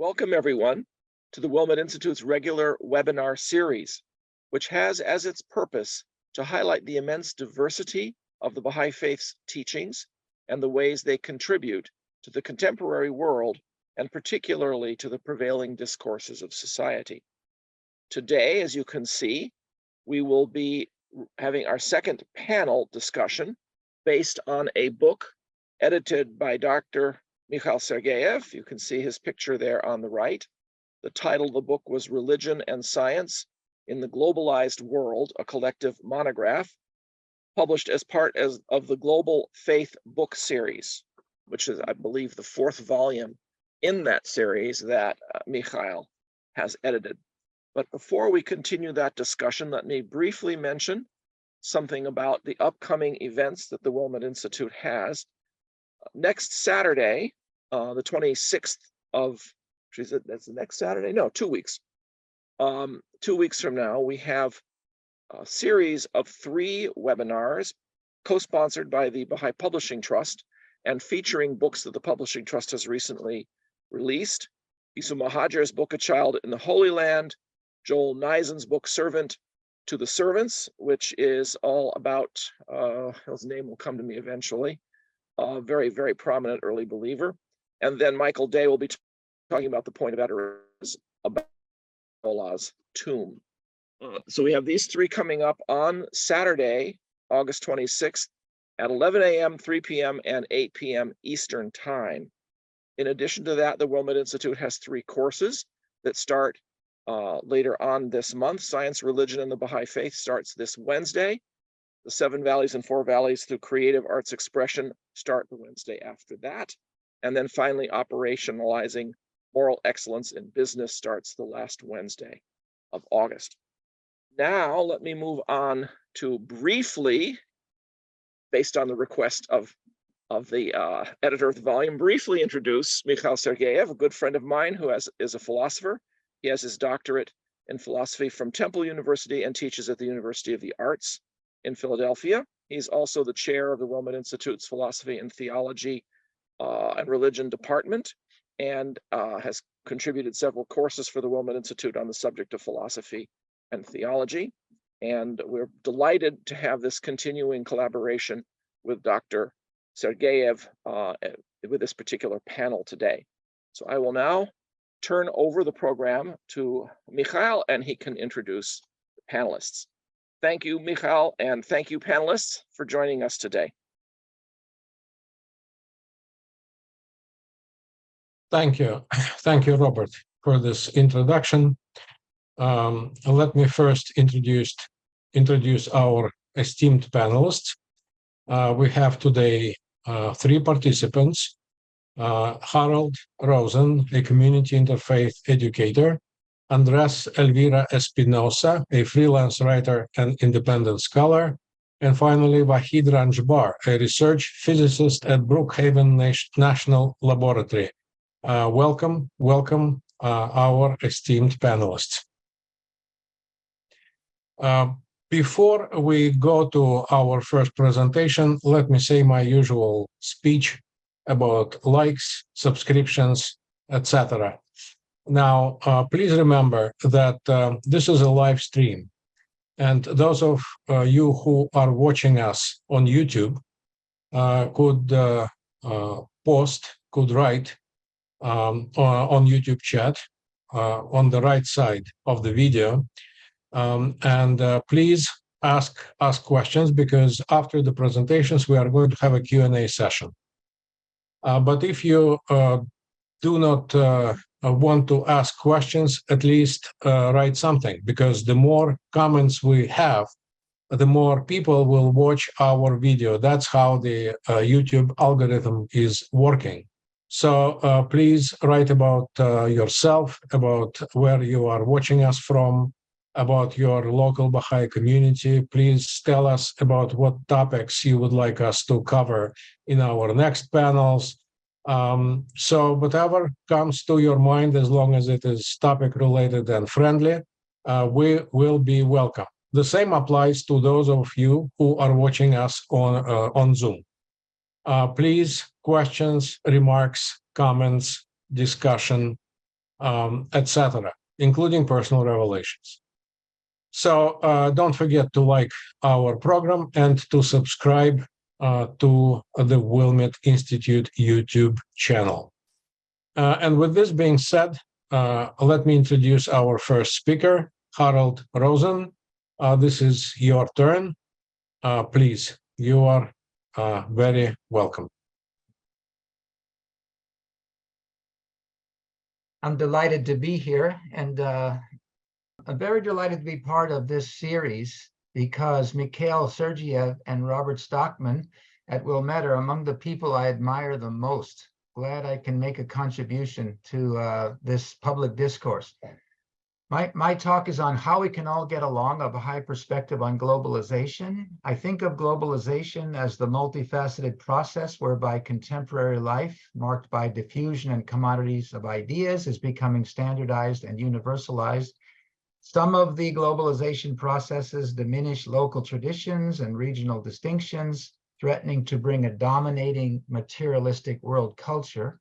Welcome, everyone, to the Wilmette Institute's regular webinar series, which has as its purpose to highlight the immense diversity of the Baha'i faith's teachings and the ways they contribute to the contemporary world, and particularly to the prevailing discourses of society. Today, as you can see, we will be having our second panel discussion based on a book edited by Dr. Mikhail Sergeev. You can see his picture there on the right. The title of the book was Religion and Science in the Globalized World, a collective monograph, published as part of the Global Faith book series, which is, I believe, the fourth volume in that series that Mikhail has edited. But before we continue that discussion, let me briefly mention something about the upcoming events that the Wilmette Institute has. Next Saturday, the 26th of, that's the next Saturday? No, 2 weeks. 2 weeks from now, we have a series of 3 webinars co-sponsored by the Baha'i Publishing Trust and featuring books that the Publishing Trust has recently released. Isu Mahajer's book, A Child in the Holy Land, Joel Neisen's book, Servant to the Servants, which is all about, his name will come to me eventually, a very, very prominent early believer. And then Michael Day will be talking about the point of Eteris, about Allah's tomb. So we have these 3 coming up on Saturday, August 26th at 11 a.m., 3 p.m., and 8 p.m. Eastern Time. In addition to that, the Wilmette Institute has 3 courses that start later on this month. Science, Religion, and the Baha'i Faith starts this Wednesday. The 7 Valleys and 4 Valleys through Creative Arts Expression start the Wednesday after that. And then finally, Operationalizing Moral Excellence in Business starts the last Wednesday of August. Now, let me move on to briefly, based on the request of the editor of the volume, briefly introduce Mikhail Sergeev, a good friend of mine who is a philosopher. He has his doctorate in philosophy from Temple University and teaches at the University of the Arts in Philadelphia. He's also the chair of the Wilmette Institute's Philosophy and Theology and Religion Department, and has contributed several courses for the Wilmette Institute on the subject of philosophy and theology. And we're delighted to have this continuing collaboration with Dr. Sergeev with this particular panel today. So I will now turn over the program to Mikhail, and he can introduce the panelists. Thank you, Mikhail, and thank you, panelists, for joining us today. Thank you. Thank you, Robert, for this introduction. Let me first introduce our esteemed panelists. We have today 3 participants. Harold Rosen, a community interfaith educator, Andres Elvira Espinoza, a freelance writer and independent scholar, and finally, Vahid Ranjbar, a research physicist at Brookhaven National Laboratory. Welcome, our esteemed panelists. Before we go to our first presentation, let me say my usual speech about likes, subscriptions, etc. Now, please remember that this is a live stream, and those of you who are watching us on YouTube could write on YouTube chat on the right side of the video, and please ask questions, because after the presentations we are going to have a Q&A session. But if you do not want to ask questions, at least write something, because the more comments we have, the more people will watch our video. That's how the YouTube algorithm is working. So please write about yourself, about where you are watching us from, about your local Baha'i community. Please tell us about what topics you would like us to cover in our next panels. So whatever comes to your mind, as long as it is topic related and friendly, we will be welcome. The same applies to those of you who are watching us on Zoom. Please, questions, remarks, comments, discussion, etc., including personal revelations. So don't forget to like our program and to subscribe to the Wilmette Institute YouTube channel. And with this being said, let me introduce our first speaker, Harold Rosen. This is your turn. Please, you are very welcome. I'm delighted to be here, and I'm very delighted to be part of this series because Mikhail Sergeev and Robert Stockman at Wilmette are among the people I admire the most. Glad I can make a contribution to this public discourse. My talk is on how we can all get along, a Baha'i perspective on globalization. I think of globalization as the multifaceted process whereby contemporary life, marked by diffusion and commodities of ideas, is becoming standardized and universalized. Some of the globalization processes diminish local traditions and regional distinctions, threatening to bring a dominating materialistic world culture.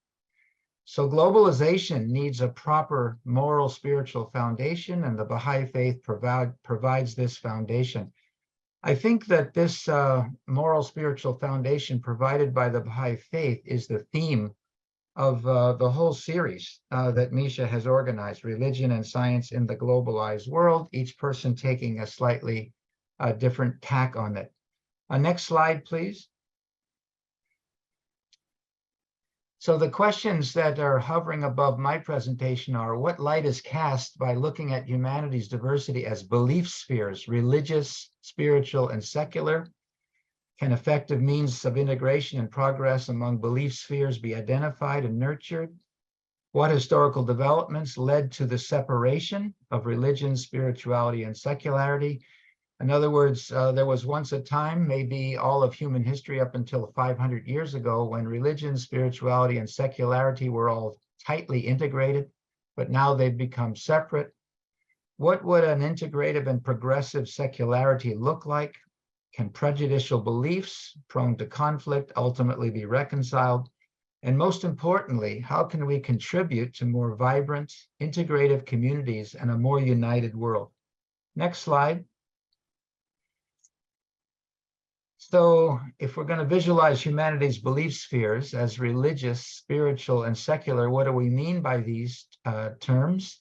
So globalization needs a proper moral spiritual foundation, and the Baha'i faith provides this foundation. I think that this moral spiritual foundation provided by the Baha'i faith is the theme of the whole series that Misha has organized, Religion and Science in the Globalized World, each person taking a slightly different tack on it. Next slide, please. So the questions that are hovering above my presentation are: what light is cast by looking at humanity's diversity as belief spheres, religious, spiritual, and secular? Can effective means of integration and progress among belief spheres be identified and nurtured? What historical developments led to the separation of religion, spirituality, and secularity? In other words, there was once a time, maybe all of human history up until 500 years ago, when religion, spirituality, and secularity were all tightly integrated, but now they've become separate. What would an integrative and progressive secularity look like? Can prejudicial beliefs prone to conflict ultimately be reconciled? And most importantly, how can we contribute to more vibrant, integrative communities and a more united world? Next slide. So if we're going to visualize humanity's belief spheres as religious, spiritual, and secular, what do we mean by these terms?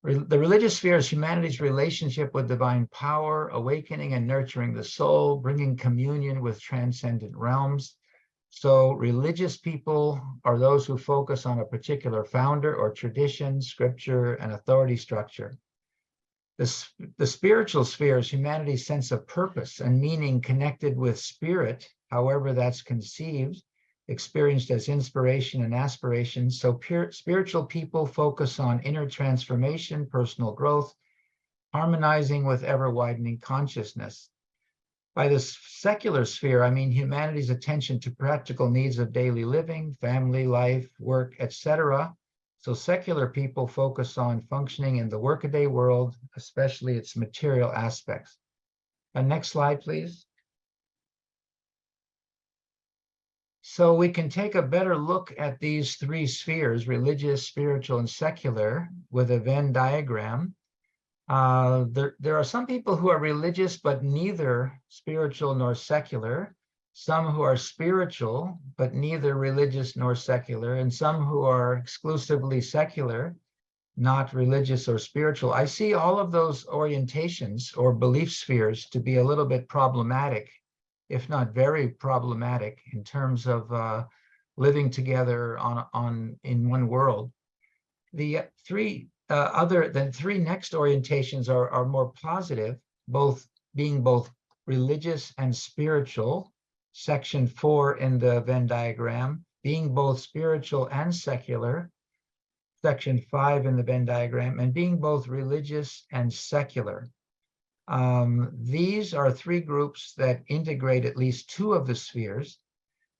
The religious sphere is humanity's relationship with divine power, awakening and nurturing the soul, bringing communion with transcendent realms. So religious people are those who focus on a particular founder or tradition, scripture, and authority structure. The spiritual sphere is humanity's sense of purpose and meaning connected with spirit, however that's conceived, experienced as inspiration and aspiration. So spiritual people focus on inner transformation, personal growth, harmonizing with ever-widening consciousness. By the secular sphere, I mean humanity's attention to practical needs of daily living, family life, work, etc. So secular people focus on functioning in the workaday world, especially its material aspects. Next slide, please. So we can take a better look at these three spheres, religious, spiritual, and secular, with a Venn diagram. There are some people who are religious, but neither spiritual nor secular. Some who are spiritual, but neither religious nor secular, and some who are exclusively secular, not religious or spiritual. I see all of those orientations or belief spheres to be a little bit problematic, if not very problematic, in terms of living together in one world. The three next orientations are more positive, being both religious and spiritual. Section 4 in the Venn diagram, being both spiritual and secular. Section 5 in the Venn diagram, and being both religious and secular. These are three groups that integrate at least two of the spheres.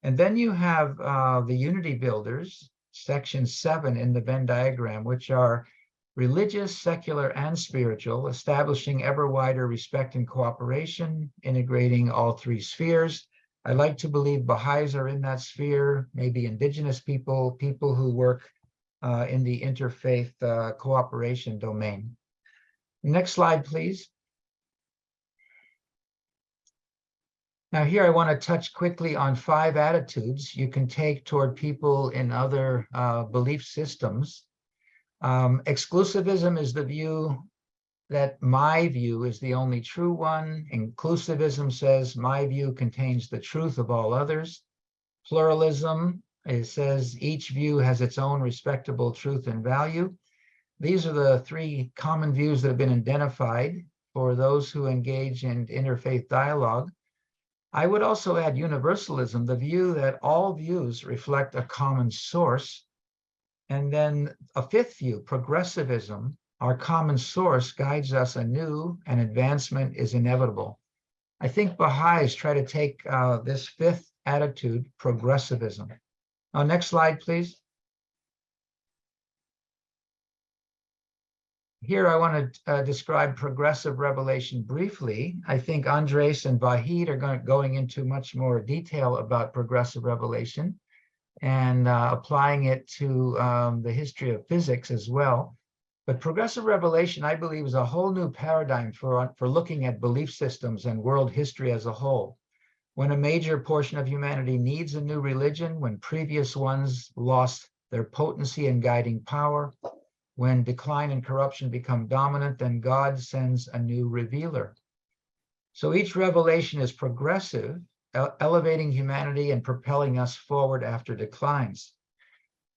And then you have the unity builders, section 7 in the Venn diagram, which are religious, secular, and spiritual, establishing ever wider respect and cooperation, integrating all three spheres. I like to believe Baha'is are in that sphere, maybe indigenous people, people who work in the interfaith cooperation domain. Next slide, please. Now here I want to touch quickly on 5 attitudes you can take toward people in other belief systems. Exclusivism is the view that my view is the only true one. Inclusivism says my view contains the truth of all others. Pluralism, it says each view has its own respectable truth and value. These are the 3 common views that have been identified for those who engage in interfaith dialogue. I would also add universalism, the view that all views reflect a common source. And then a 5th view, progressivism, our common source guides us anew and advancement is inevitable. I think Baha'is try to take this 5th attitude, progressivism. Now, next slide, please. Here I want to describe progressive revelation briefly. I think Andres and Vahid are going into much more detail about progressive revelation and applying it to the history of physics as well. But progressive revelation, I believe, is a whole new paradigm for looking at belief systems and world history as a whole. When a major portion of humanity needs a new religion, when previous ones lost their potency and guiding power, when decline and corruption become dominant, then God sends a new revealer. So each revelation is progressive, elevating humanity and propelling us forward after declines.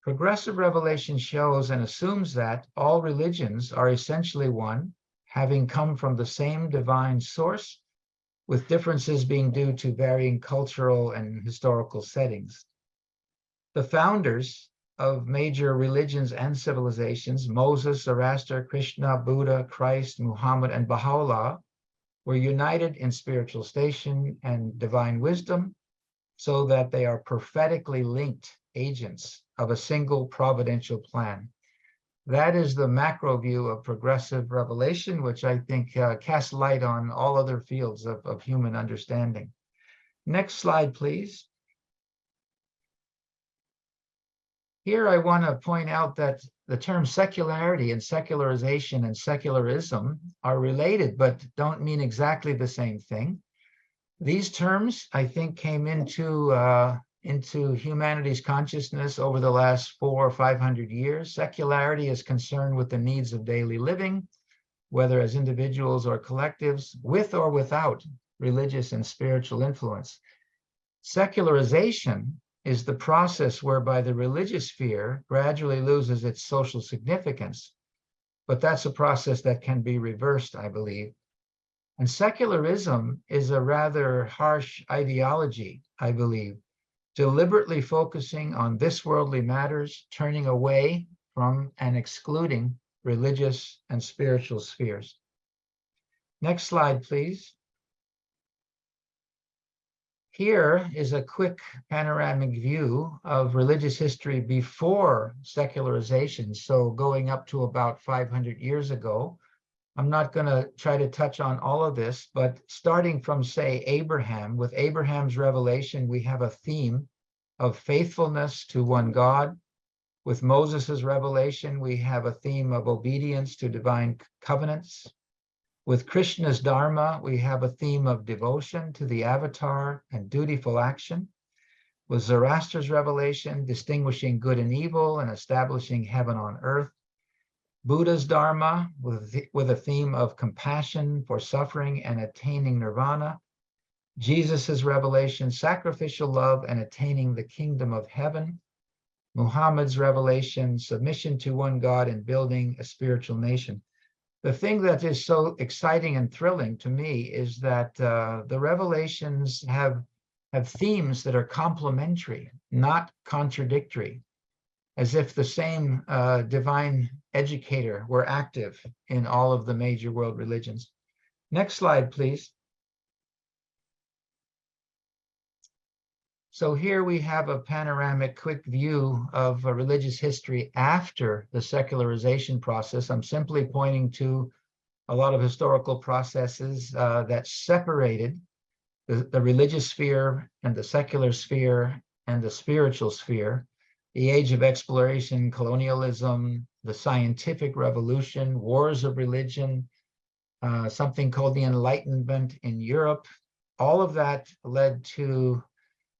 Progressive revelation shows and assumes that all religions are essentially one, having come from the same divine source, with differences being due to varying cultural and historical settings. The founders of major religions and civilizations, Moses, Zoroaster, Krishna, Buddha, Christ, Muhammad, and Bahá'u'lláh, were united in spiritual station and divine wisdom so that they are prophetically linked agents of a single providential plan. That is the macro view of progressive revelation, which I think casts light on all other fields of human understanding. Next slide, please. Here I want to point out that the term secularity and secularization and secularism are related, but don't mean exactly the same thing. These terms, I think, came into humanity's consciousness over the last 400 or 500 years. Secularity is concerned with the needs of daily living, whether as individuals or collectives, with or without religious and spiritual influence. Secularization is the process whereby the religious sphere gradually loses its social significance, but that's a process that can be reversed, I believe. And secularism is a rather harsh ideology, I believe, deliberately focusing on this worldly matters, turning away from and excluding religious and spiritual spheres. Next slide, please. Here is a quick panoramic view of religious history before secularization, so going up to about 500 years ago. I'm not going to try to touch on all of this, but starting from, say, Abraham, with Abraham's revelation, we have a theme of faithfulness to one God. With Moses's revelation, we have a theme of obedience to divine covenants. With Krishna's Dharma, we have a theme of devotion to the avatar and dutiful action. With Zoroaster's revelation, distinguishing good and evil and establishing heaven on earth. Buddha's Dharma, with a theme of compassion for suffering and attaining nirvana. Jesus's revelation, sacrificial love and attaining the kingdom of heaven. Muhammad's revelation, submission to one God and building a spiritual nation. The thing that is so exciting and thrilling to me is that the revelations have themes that are complementary, not contradictory, as if the same divine educator were active in all of the major world religions. Next slide, please. So here we have a panoramic quick view of religious history after the secularization process. I'm simply pointing to a lot of historical processes that separated the religious sphere and the secular sphere and the spiritual sphere. the age of exploration, colonialism, the scientific revolution, wars of religion, something called the Enlightenment in Europe. All of that led to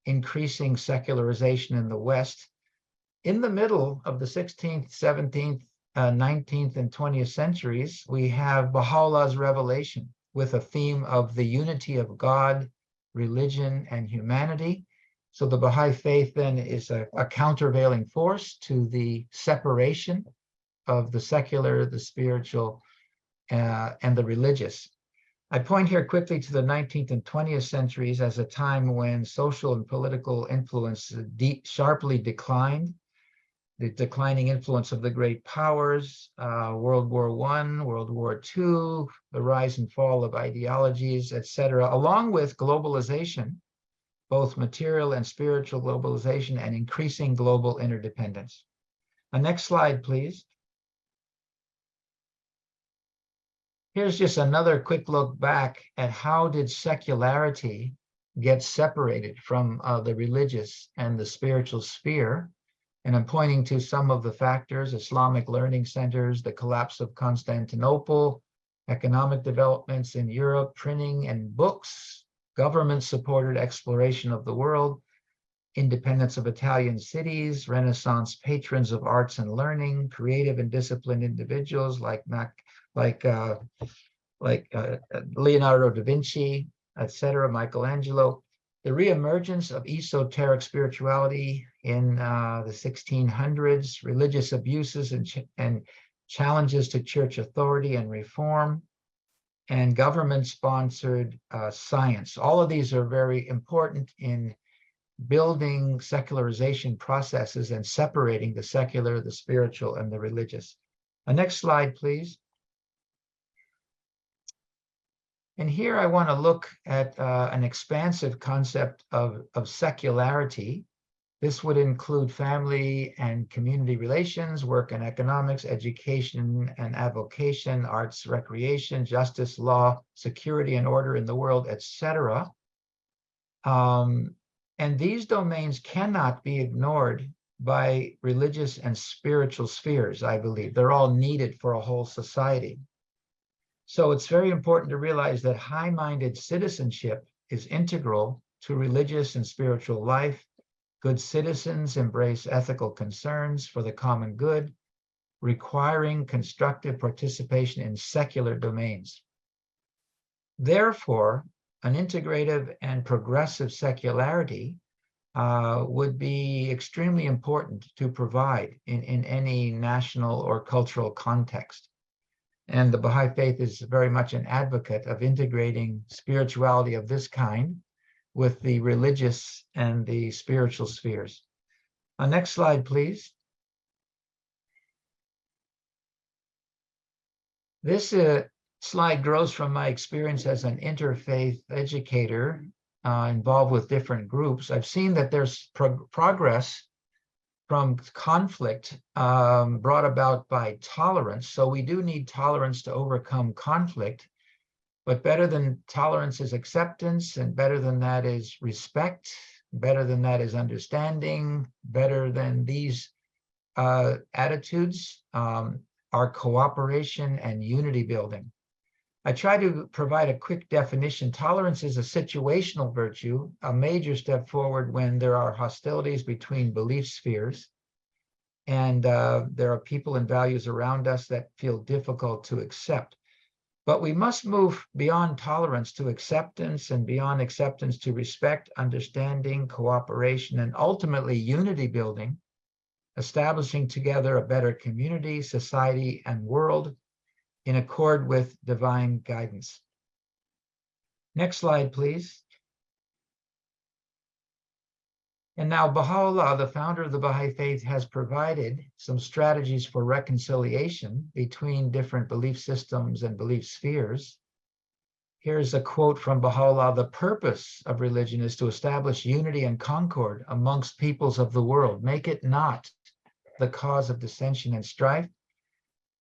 increasing secularization in the West. In the middle of the 16th, 17th, 19th, and 20th centuries, we have Baha'u'llah's revelation with a theme of the unity of God, religion, and humanity. So the Baha'i faith then is a countervailing force to the separation of the secular, the spiritual, and the religious. I point here quickly to the 19th and 20th centuries as a time when social and political influence sharply declined. The declining influence of the great powers, World War I, World War II, the rise and fall of ideologies, etc., along with globalization, both material and spiritual globalization, and increasing global interdependence. Next slide, please. Here's just another quick look back at how did secularity get separated from the religious and the spiritual sphere. And I'm pointing to some of the factors: Islamic learning centers, the collapse of Constantinople, economic developments in Europe, printing and books, government-supported exploration of the world, independence of Italian cities, Renaissance patrons of arts and learning, creative and disciplined individuals like Leonardo da Vinci, etc., Michelangelo, the reemergence of esoteric spirituality in the 1600s, religious abuses and challenges to church authority and reform, and government-sponsored science. All of these are very important in building secularization processes and separating the secular, the spiritual, and the religious. Next slide, please. And here I want to look at an expansive concept of secularity. This would include family and community relations, work and economics, education and avocation, arts, recreation, justice, law, security and order in the world, etc. And these domains cannot be ignored by religious and spiritual spheres, I believe. They're all needed for a whole society. So it's very important to realize that high-minded citizenship is integral to religious and spiritual life. Good citizens embrace ethical concerns for the common good, requiring constructive participation in secular domains. Therefore, an integrative and progressive secularity would be extremely important to provide in any national or cultural context. And the Baha'i faith is very much an advocate of integrating spirituality of this kind with the religious and the spiritual spheres. Next slide, please. This slide grows from my experience as an interfaith educator involved with different groups. I've seen that there's progress from conflict brought about by tolerance. So we do need tolerance to overcome conflict, but better than tolerance is acceptance, and better than that is respect, better than that is understanding, better than these attitudes are cooperation and unity building. I try to provide a quick definition. Tolerance is a situational virtue, a major step forward when there are hostilities between belief spheres, and there are people and values around us that feel difficult to accept. But we must move beyond tolerance to acceptance, and beyond acceptance to respect, understanding, cooperation, and ultimately unity building, establishing together a better community, society, and world in accord with divine guidance. Next slide, please. And now Baha'u'lláh, the founder of the Baha'i faith, has provided some strategies for reconciliation between different belief systems and belief spheres. Here's a quote from Baha'u'lláh: "The purpose of religion is to establish unity and concord amongst peoples of the world. Make it not the cause of dissension and strife."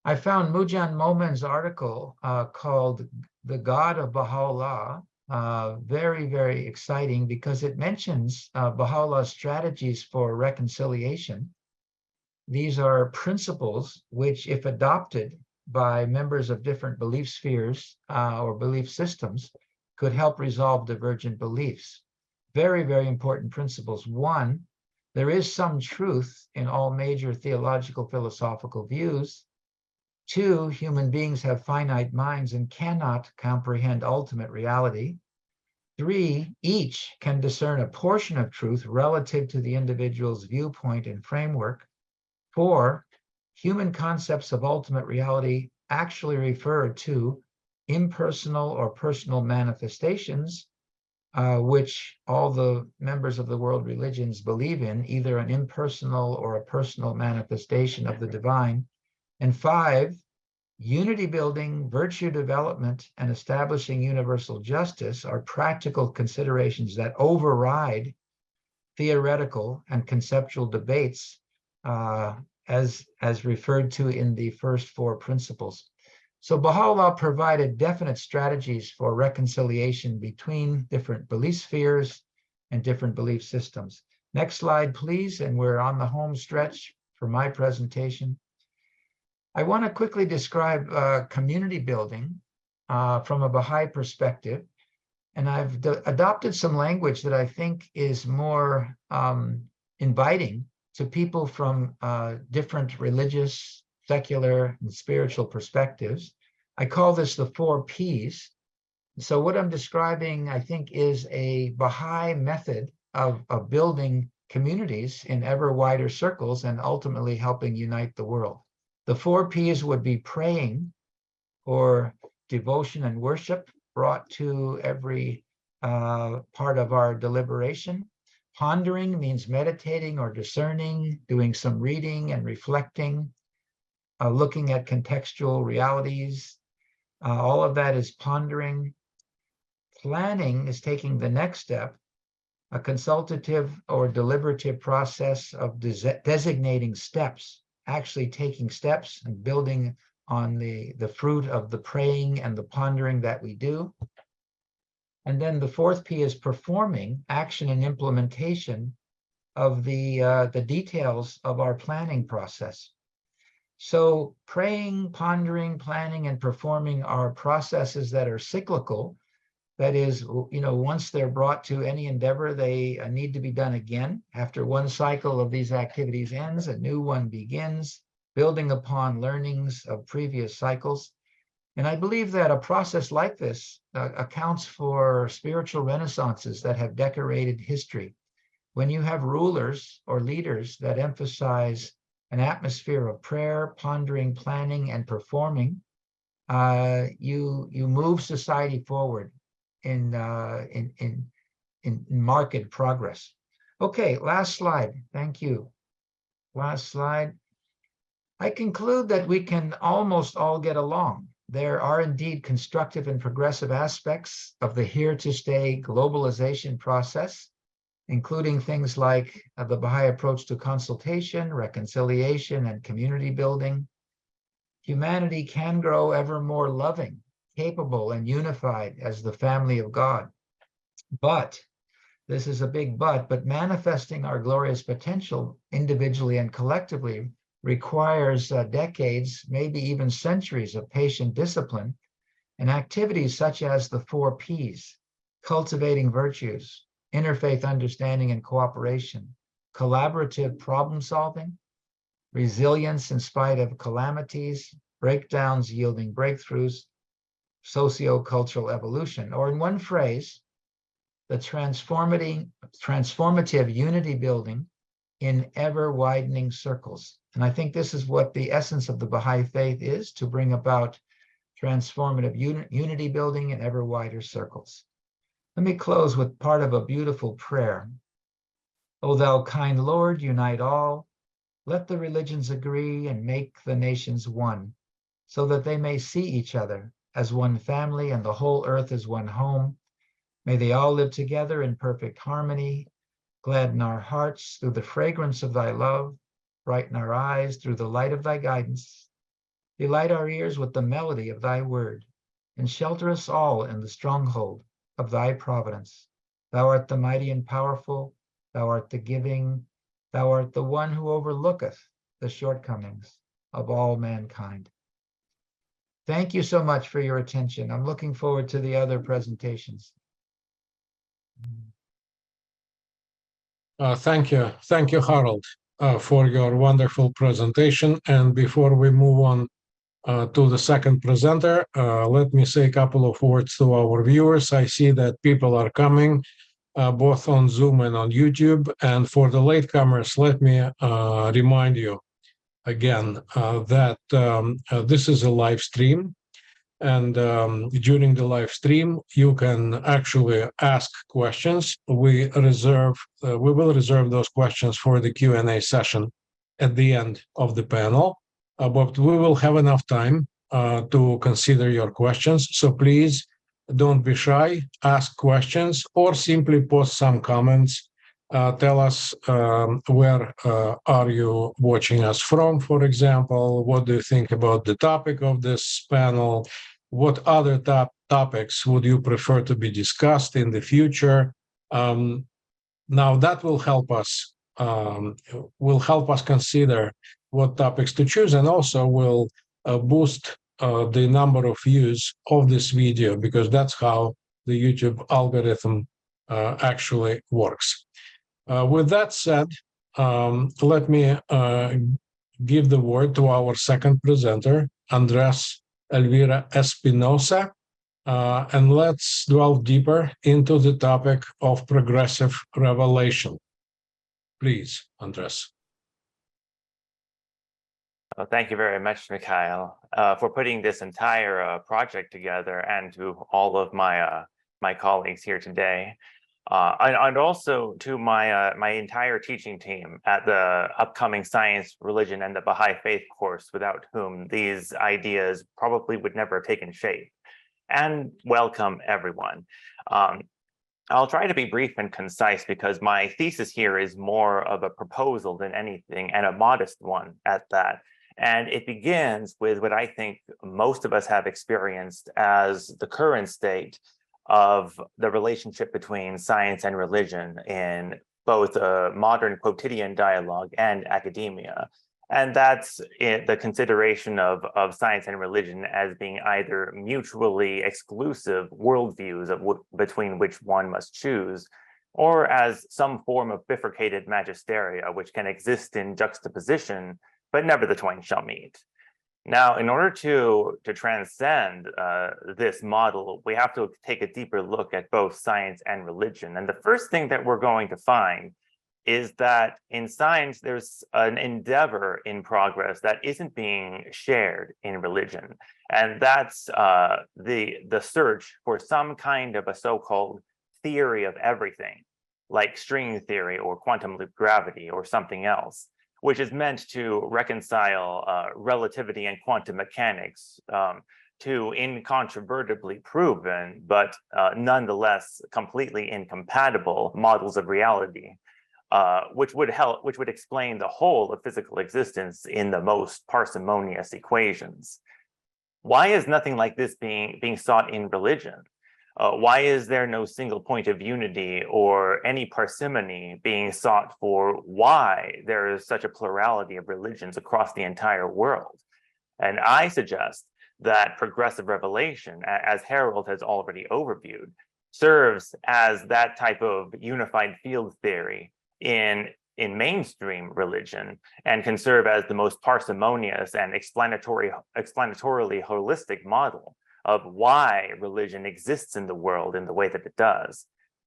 I found Mujan Momen's article called "The God of Baha'u'lláh" very, very exciting, because it mentions Baha'u'llah's strategies for reconciliation. These are principles which, if adopted by members of different belief spheres or belief systems, could help resolve divergent beliefs. Very, very important principles. One, there is some truth in all major theological philosophical views. Two, human beings have finite minds and cannot comprehend ultimate reality. Three, each can discern a portion of truth relative to the individual's viewpoint and framework. Four, human concepts of ultimate reality actually refer to impersonal or personal manifestations, which all the members of the world religions believe in, either an impersonal or a personal manifestation of the divine. And five, unity building, virtue development, and establishing universal justice are practical considerations that override theoretical and conceptual debates as referred to in the first four principles. So Baha'u'lláh provided definite strategies for reconciliation between different belief spheres and different belief systems. Next slide, please, and we're on the home stretch for my presentation. I want to quickly describe community building from a Baha'i perspective, and I've adopted some language that I think is more inviting to people from different religious, secular, and spiritual perspectives. I call this the 4 Ps. So what I'm describing, I think, is a Baha'i method of building communities in ever wider circles and ultimately helping unite the world. The 4 Ps would be praying, or devotion and worship brought to every part of our deliberation. Pondering means meditating or discerning, doing some reading and reflecting, looking at contextual realities. All of that is pondering. Planning is taking the next step, a consultative or deliberative process of designating steps, actually taking steps and building on the fruit of the praying and the pondering that we do. And then the 4th P is performing, action and implementation of the details of our planning process. So praying, pondering, planning, and performing are processes that are cyclical. That is, once they're brought to any endeavor, they need to be done again. After one cycle of these activities ends, a new one begins, building upon learnings of previous cycles. And I believe that a process like this accounts for spiritual renaissances that have decorated history. When you have rulers or leaders that emphasize an atmosphere of prayer, pondering, planning, and performing, you move society forward in marked progress. Okay, last slide. Thank you. Last slide. I conclude that we can almost all get along. There are indeed constructive and progressive aspects of the here-to-stay globalization process, including things like the Baha'i approach to consultation, reconciliation, and community building. Humanity can grow ever more loving, capable, and unified as the family of God. But, this is a big but manifesting our glorious potential individually and collectively requires decades, maybe even centuries of patient discipline and activities such as the 4 Ps, cultivating virtues, interfaith understanding and cooperation, collaborative problem solving, resilience in spite of calamities, breakdowns yielding breakthroughs, socio-cultural evolution, or in one phrase, the transformative unity building in ever-widening circles. And I think this is what the essence of the Baha'i faith is, to bring about transformative unity building in ever wider circles. Let me close with part of a beautiful prayer. O thou kind Lord, unite all, let the religions agree and make the nations one, so that they may see each other as one family and the whole earth as one home. May they all live together in perfect harmony, gladden our hearts through the fragrance of thy love, brighten our eyes through the light of thy guidance, delight our ears with the melody of thy word, and shelter us all in the stronghold of thy providence. Thou art the mighty and powerful, thou art the giving, thou art the one who overlooketh the shortcomings of all mankind. Thank you so much for your attention. I'm looking forward to the other presentations. Thank you, Harold, for your wonderful presentation. And before we move on to the second presenter, let me say a couple of words to our viewers. I see that people are coming, both on Zoom and on YouTube. And for the latecomers, let me remind you again that this is a live stream. And during the live stream, you can actually ask questions. We will reserve those questions for the Q&A session at the end of the panel. But we will have enough time to consider your questions. So please don't be shy, ask questions, or simply post some comments. Tell us where are you watching us from, for example. What do you think about the topic of this panel? What other topics would you prefer to be discussed in the future? Now that will help us consider what topics to choose, and also will boost the number of views of this video, because that's how the YouTube algorithm actually works. With that said, let me give the word to our second presenter, Andres Elvira Espinoza, and let's delve deeper into the topic of progressive revelation. Please, Andres. Well, thank you very much, Mikhail, for putting this entire project together, and to all of my my colleagues here today, and also to my my entire teaching team at the upcoming Science, Religion, and the Baha'i Faith course, without whom these ideas probably would never have taken shape. And welcome, everyone. I'll try to be brief and concise, because my thesis here is more of a proposal than anything, and a modest one at that. And it begins with what I think most of us have experienced as the current state of the relationship between science and religion in both a modern quotidian dialogue and academia. And that's the consideration of science and religion as being either mutually exclusive worldviews between which one must choose, or as some form of bifurcated magisteria, which can exist in juxtaposition, but never the twain shall meet. Now, in order to transcend this model, we have to take a deeper look at both science and religion. And the first thing that we're going to find is that in science, there's an endeavor in progress that isn't being shared in religion. And that's the search for some kind of a so-called theory of everything, like string theory or quantum loop gravity or something else, which is meant to reconcile relativity and quantum mechanics to incontrovertibly proven, but nonetheless completely incompatible models of reality, which would explain the whole of physical existence in the most parsimonious equations. Why is nothing like this being sought in religion? Why is there no single point of unity or any parsimony being sought for why there is such a plurality of religions across the entire world? And I suggest that progressive revelation, as Harold has already overviewed, serves as that type of unified field theory in mainstream religion, and can serve as the most parsimonious and explanatorily holistic model of why religion exists in the world in the way that it does.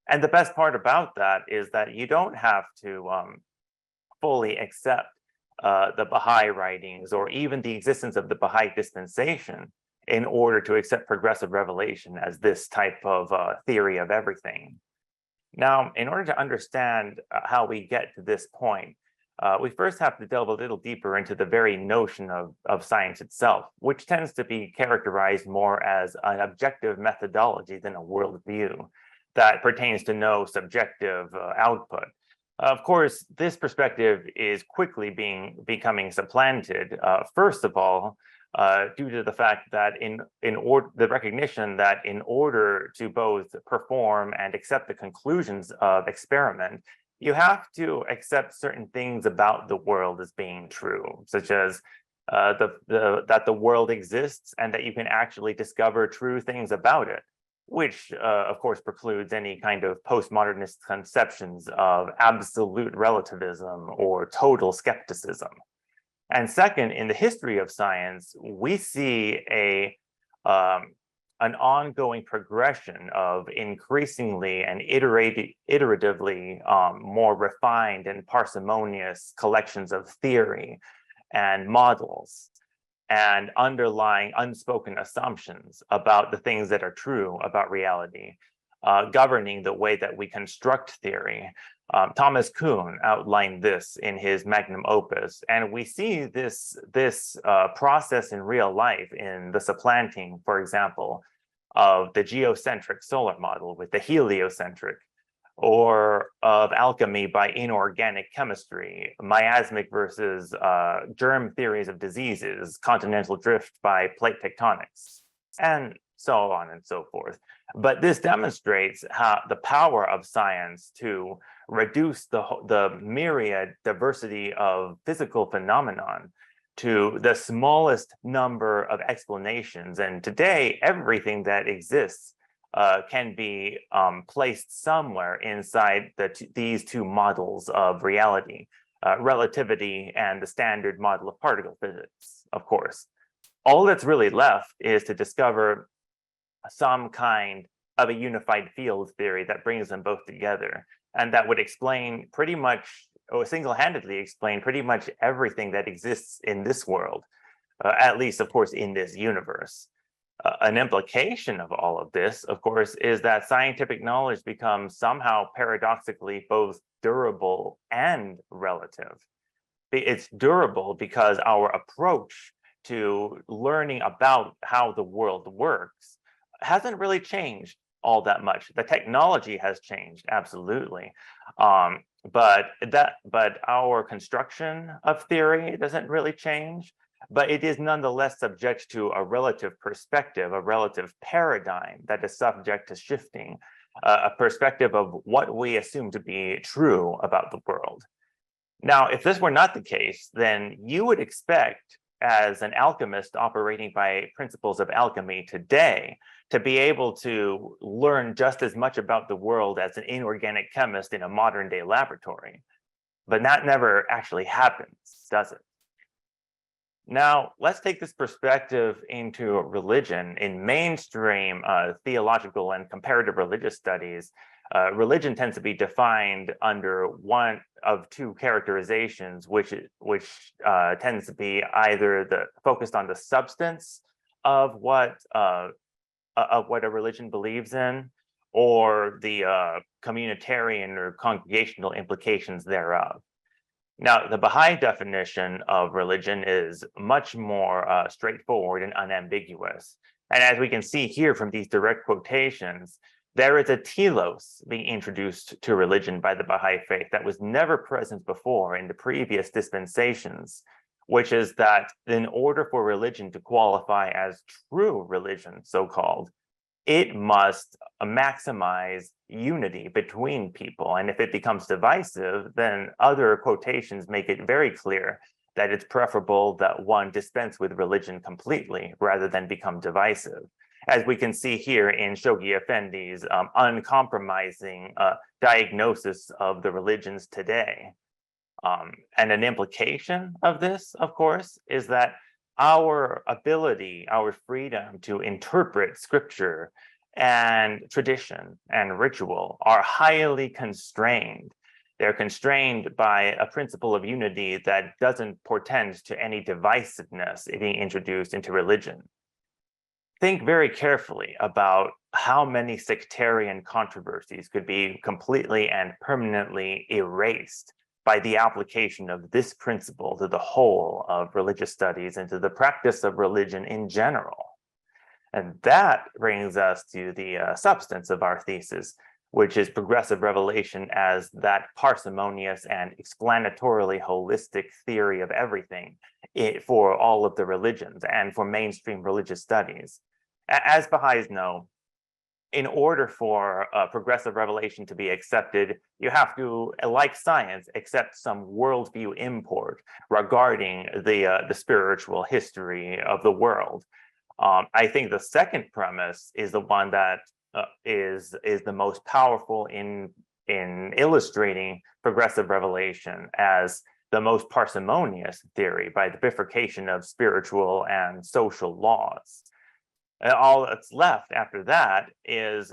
And the best part about that is that you don't have to fully accept the Baha'i writings or even the existence of the Baha'i dispensation in order to accept progressive revelation as this type of theory of everything. Now, in order to understand how we get to this point, we first have to delve a little deeper into the very notion of science itself, which tends to be characterized more as an objective methodology than a worldview that pertains to no subjective output. Of course, this perspective is quickly becoming supplanted, first of all, due to the fact that the recognition that in order to both perform and accept the conclusions of experiment, you have to accept certain things about the world as being true, such as that the world exists and that you can actually discover true things about it, which of course precludes any kind of postmodernist conceptions of absolute relativism or total skepticism. And second, in the history of science, we see an ongoing progression of increasingly and iteratively more refined and parsimonious collections of theory and models and underlying unspoken assumptions about the things that are true about reality, governing the way that we construct theory. Thomas Kuhn outlined this in his magnum opus, and we see this process in real life in the supplanting, for example, of the geocentric solar model with the heliocentric, or of alchemy by inorganic chemistry, miasmic versus germ theories of diseases, continental drift by plate tectonics, and so on and so forth. But this demonstrates how the power of science to reduce the myriad diversity of physical phenomenon to the smallest number of explanations. And today, everything that exists can be placed somewhere inside these two models of reality, relativity and the standard model of particle physics, of course. All that's really left is to discover some kind of a unified field theory that brings them both together, and that would explain pretty much, or single-handedly explain pretty much everything that exists in this world, at least, of course, in this universe. An implication of all of this, of course, is that scientific knowledge becomes somehow paradoxically both durable and relative. It's durable because our approach to learning about how the world works hasn't really changed all that much. The technology has changed, absolutely. But our construction of theory doesn't really change, but it is nonetheless subject to a relative perspective, a relative paradigm that is subject to shifting, a perspective of what we assume to be true about the world. Now, if this were not the case, then you would expect, as an alchemist operating by principles of alchemy today, to be able to learn just as much about the world as an inorganic chemist in a modern day laboratory. But that never actually happens, does it? Now, let's take this perspective into religion. In mainstream theological and comparative religious studies, religion tends to be defined under one of two characterizations, which tends to be either focused on the substance of what a religion believes in, or the communitarian or congregational implications thereof. Now, the Baha'i definition of religion is much more straightforward and unambiguous. And as we can see here from these direct quotations, there is a telos being introduced to religion by the Baha'i faith that was never present before in the previous dispensations, which is that in order for religion to qualify as true religion, so-called, it must maximize unity between people. And if it becomes divisive, then other quotations make it very clear that it's preferable that one dispense with religion completely rather than become divisive, as we can see here in Shoghi Effendi's uncompromising diagnosis of the religions today. And an implication of this, of course, is that our ability, our freedom to interpret scripture and tradition and ritual are highly constrained. They're constrained by a principle of unity that doesn't portend to any divisiveness being introduced into religion. Think very carefully about how many sectarian controversies could be completely and permanently erased by the application of this principle to the whole of religious studies and to the practice of religion in general. And that brings us to the substance of our thesis, which is progressive revelation as that parsimonious and explanatorily holistic theory of everything for all of the religions and for mainstream religious studies. As Baha'is know, in order for progressive revelation to be accepted, you have to, like science, accept some worldview import regarding the spiritual history of the world. I think the second premise is the one that is the most powerful in illustrating progressive revelation as the most parsimonious theory by the bifurcation of spiritual and social laws. And all that's left after that is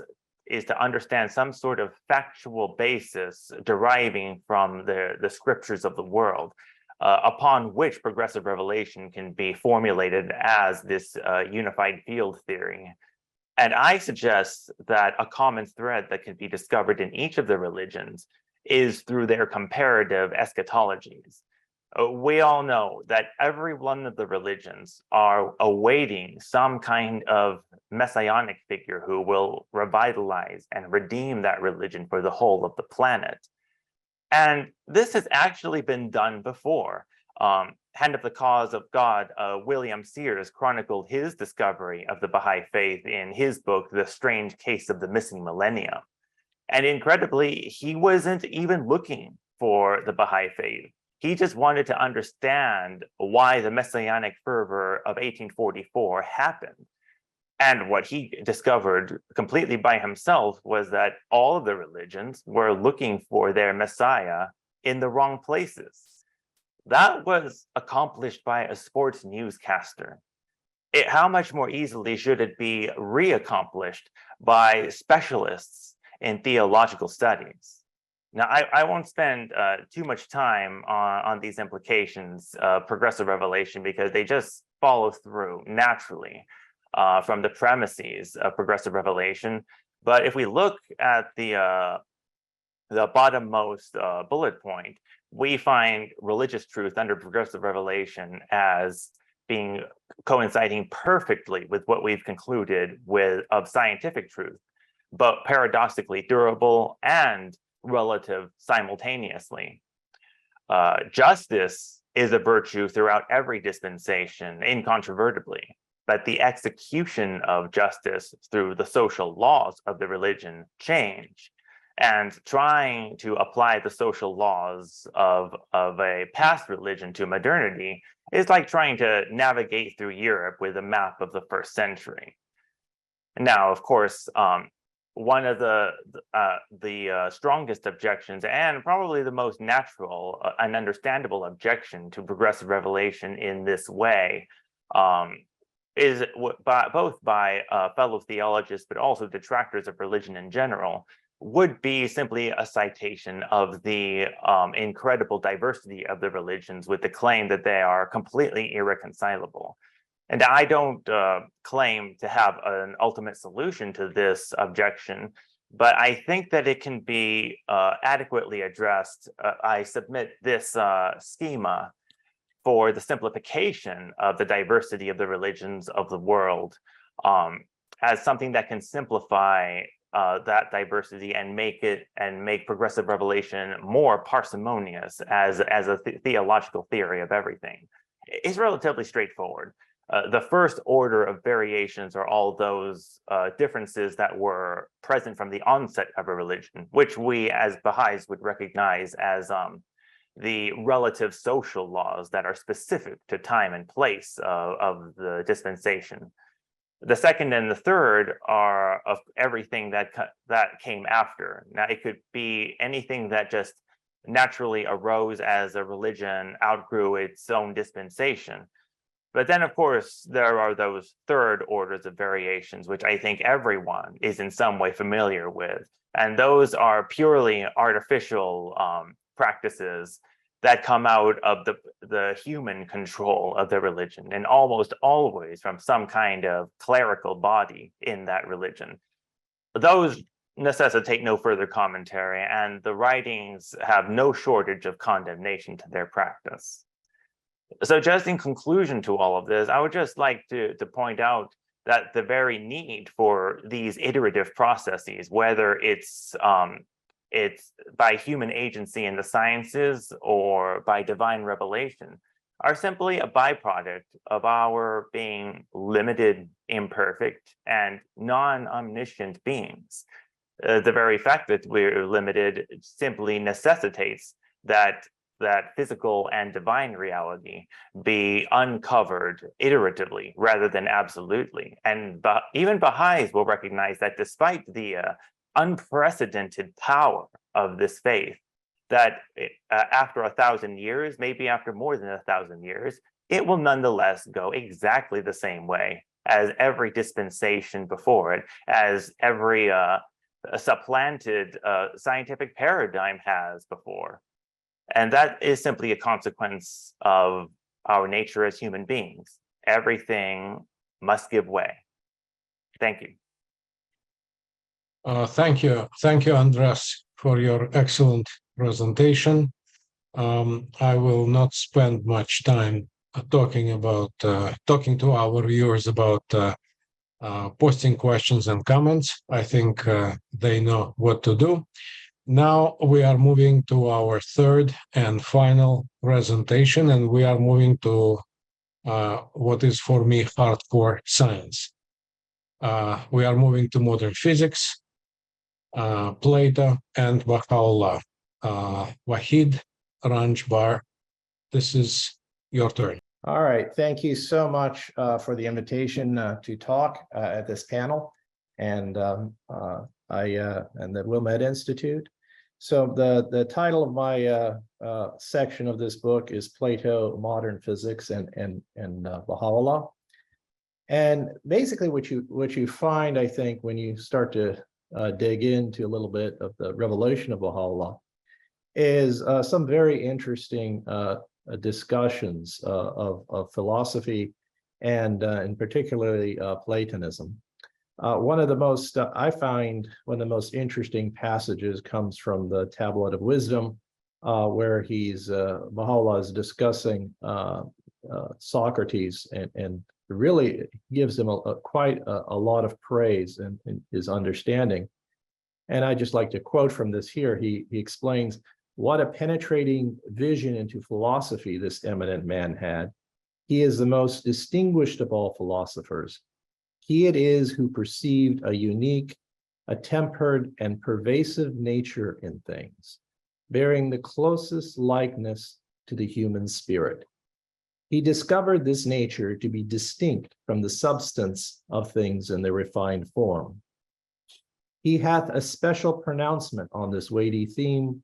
to understand some sort of factual basis deriving from the scriptures of the world, upon which progressive revelation can be formulated as this unified field theory. And I suggest that a common thread that can be discovered in each of the religions is through their comparative eschatologies. We all know that every one of the religions are awaiting some kind of messianic figure who will revitalize and redeem that religion for the whole of the planet. And this has actually been done before. Hand of the Cause of God, William Sears chronicled his discovery of the Baha'i faith in his book, The Strange Case of the Missing Millennium. And incredibly, he wasn't even looking for the Baha'i faith. He just wanted to understand why the messianic fervor of 1844 happened. And what he discovered completely by himself was that all of the religions were looking for their Messiah in the wrong places. That was accomplished by a sports newscaster. How much more easily should it be reaccomplished by specialists in theological studies? Now, I won't spend too much time on these implications of progressive revelation because they just follow through naturally from the premises of progressive revelation. But if we look at the bottommost bullet point, we find religious truth under progressive revelation as being coinciding perfectly with what we've concluded of scientific truth, but paradoxically durable and relative simultaneously. Justice is a virtue throughout every dispensation, incontrovertibly, but the execution of justice through the social laws of the religion change. And trying to apply the social laws of a past religion to modernity is like trying to navigate through Europe with a map of the first century. Now, of course, one of the strongest objections, and probably the most natural and understandable objection to progressive revelation in this way, is both by fellow theologists, but also detractors of religion in general, would be simply a citation of the incredible diversity of the religions with the claim that they are completely irreconcilable. And I don't claim to have an ultimate solution to this objection, but I think that it can be adequately addressed. I submit this schema for the simplification of the diversity of the religions of the world as something that can simplify that diversity and make progressive revelation more parsimonious as a theological theory of everything. It's relatively straightforward. The first order of variations are all those differences that were present from the onset of a religion, which we as Baha'is would recognize as the relative social laws that are specific to time and place of the dispensation. The second and the third are of everything that came after. Now, it could be anything that just naturally arose as a religion outgrew its own dispensation. But then, of course, there are those third orders of variations, which I think everyone is in some way familiar with. And those are purely artificial practices that come out of the human control of the religion, and almost always from some kind of clerical body in that religion. Those necessitate no further commentary, and the writings have no shortage of condemnation to their practice. So just in conclusion to all of this, I would just like to point out that the very need for these iterative processes, whether it's by human agency in the sciences or by divine revelation, are simply a byproduct of our being limited, imperfect, and non-omniscient beings. The very fact that we're limited simply necessitates that physical and divine reality be uncovered iteratively rather than absolutely. And even Baha'is will recognize that despite the unprecedented power of this faith, that after 1,000 years, maybe after more than 1,000 years, it will nonetheless go exactly the same way as every dispensation before it, as every supplanted scientific paradigm has before. And that is simply a consequence of our nature as human beings. Everything must give way. Thank you. Thank you, Andres, for your excellent presentation. I will not spend much time talking to our viewers about posting questions and comments. I think they know what to do. Now we are moving to our third and final presentation, and we are moving to what is for me hardcore science. We are moving to modern physics, Plato, and Bahá'u'lláh. Vahid Ranjbar, this is your turn. All right, thank you so much for the invitation to talk at this panel, and the Wilmette Institute. So the title of my section of this book is Plato, Modern Physics, and Bahá'u'lláh. And basically, what you find, I think, when you start to dig into a little bit of the revelation of Bahá'u'lláh, is some very interesting discussions of philosophy and in particularly Platonism. One of the most, I find, one of the most interesting passages comes from the Tablet of Wisdom, where Baha'u'lláh is discussing Socrates and really gives him quite a lot of praise in his understanding. And I just like to quote from this here. He explains what a penetrating vision into philosophy this eminent man had. He is the most distinguished of all philosophers. He it is who perceived a unique, a tempered and pervasive nature in things, bearing the closest likeness to the human spirit. He discovered this nature to be distinct from the substance of things in their refined form. He hath a special pronouncement on this weighty theme.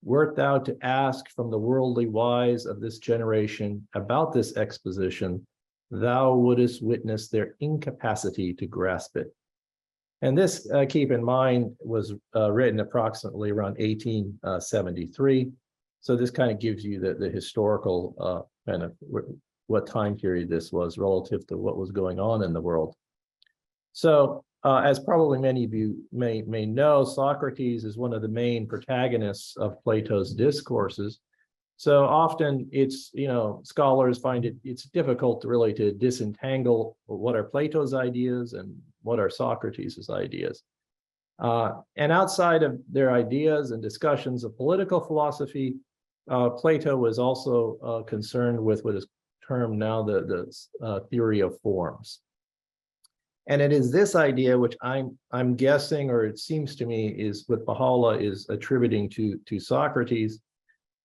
Wert thou to ask from the worldly wise of this generation about this exposition, thou wouldest witness their incapacity to grasp it. And this, keep in mind, was written approximately around 1873. So this kind of gives you the historical kind of what time period this was relative to what was going on in the world. So as probably many of you may know, Socrates is one of the main protagonists of Plato's discourses. So often it's, scholars find it's difficult really to disentangle what are Plato's ideas and what are Socrates' ideas. And outside of their ideas and discussions of political philosophy, Plato was also concerned with what is termed now the theory of forms. And it is this idea which I'm guessing, or it seems to me, is what Baha'u'lláh is attributing to Socrates.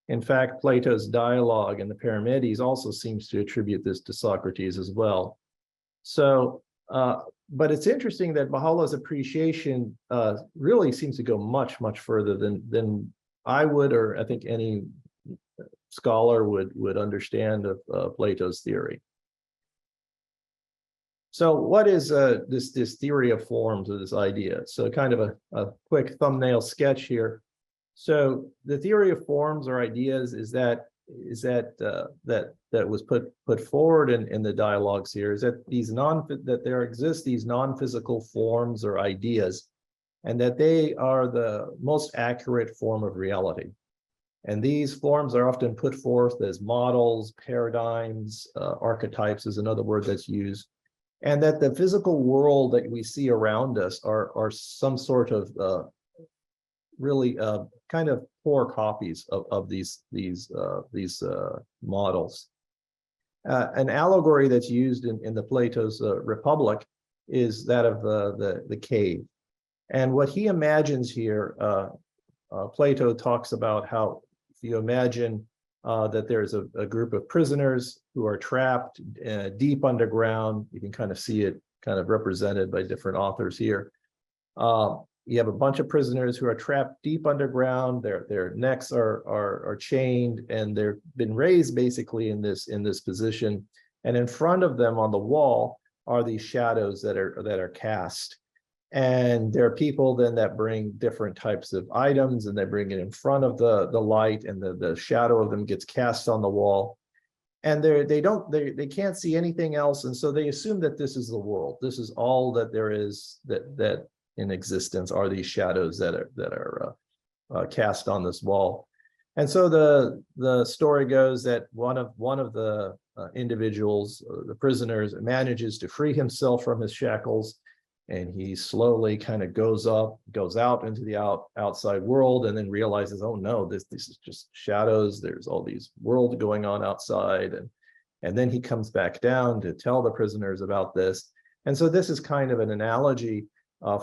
In fact, Plato's dialogue in the Parmenides also seems to attribute this to Socrates as well. So, but it's interesting that Baha'u'llah's appreciation really seems to go much, much further than I would, or I think any scholar would understand of Plato's theory. So what is this theory of forms, or this idea? So kind of a quick thumbnail sketch here. So the theory of forms or ideas is that was put forward in the dialogues here, is that there exist these non-physical forms or ideas, and that they are the most accurate form of reality. And these forms are often put forth as models, paradigms, archetypes is another word that's used. And that the physical world that we see around us are some sort of really kind of poor copies of these models. An allegory that's used in the Plato's Republic is that of the cave. And what he imagines here, Plato talks about how if you imagine that there's a group of prisoners who are trapped deep underground, you can kind of see it kind of represented by different authors here. You have a bunch of prisoners who are trapped deep underground. Their necks are chained, and they've been raised basically in this position. And in front of them on the wall are these shadows that are cast. And there are people then that bring different types of items, and they bring it in front of the light, and the shadow of them gets cast on the wall. And they can't see anything else, and so they assume that this is the world. This is all that there is that in existence are these shadows that are cast on this wall. And so the story goes that one of the individuals, the prisoners, manages to free himself from his shackles, and he slowly kind of goes out into the outside world, and then realizes, oh no, this is just shadows. There's all these world going on outside, and then he comes back down to tell the prisoners about this. And so this is kind of an analogy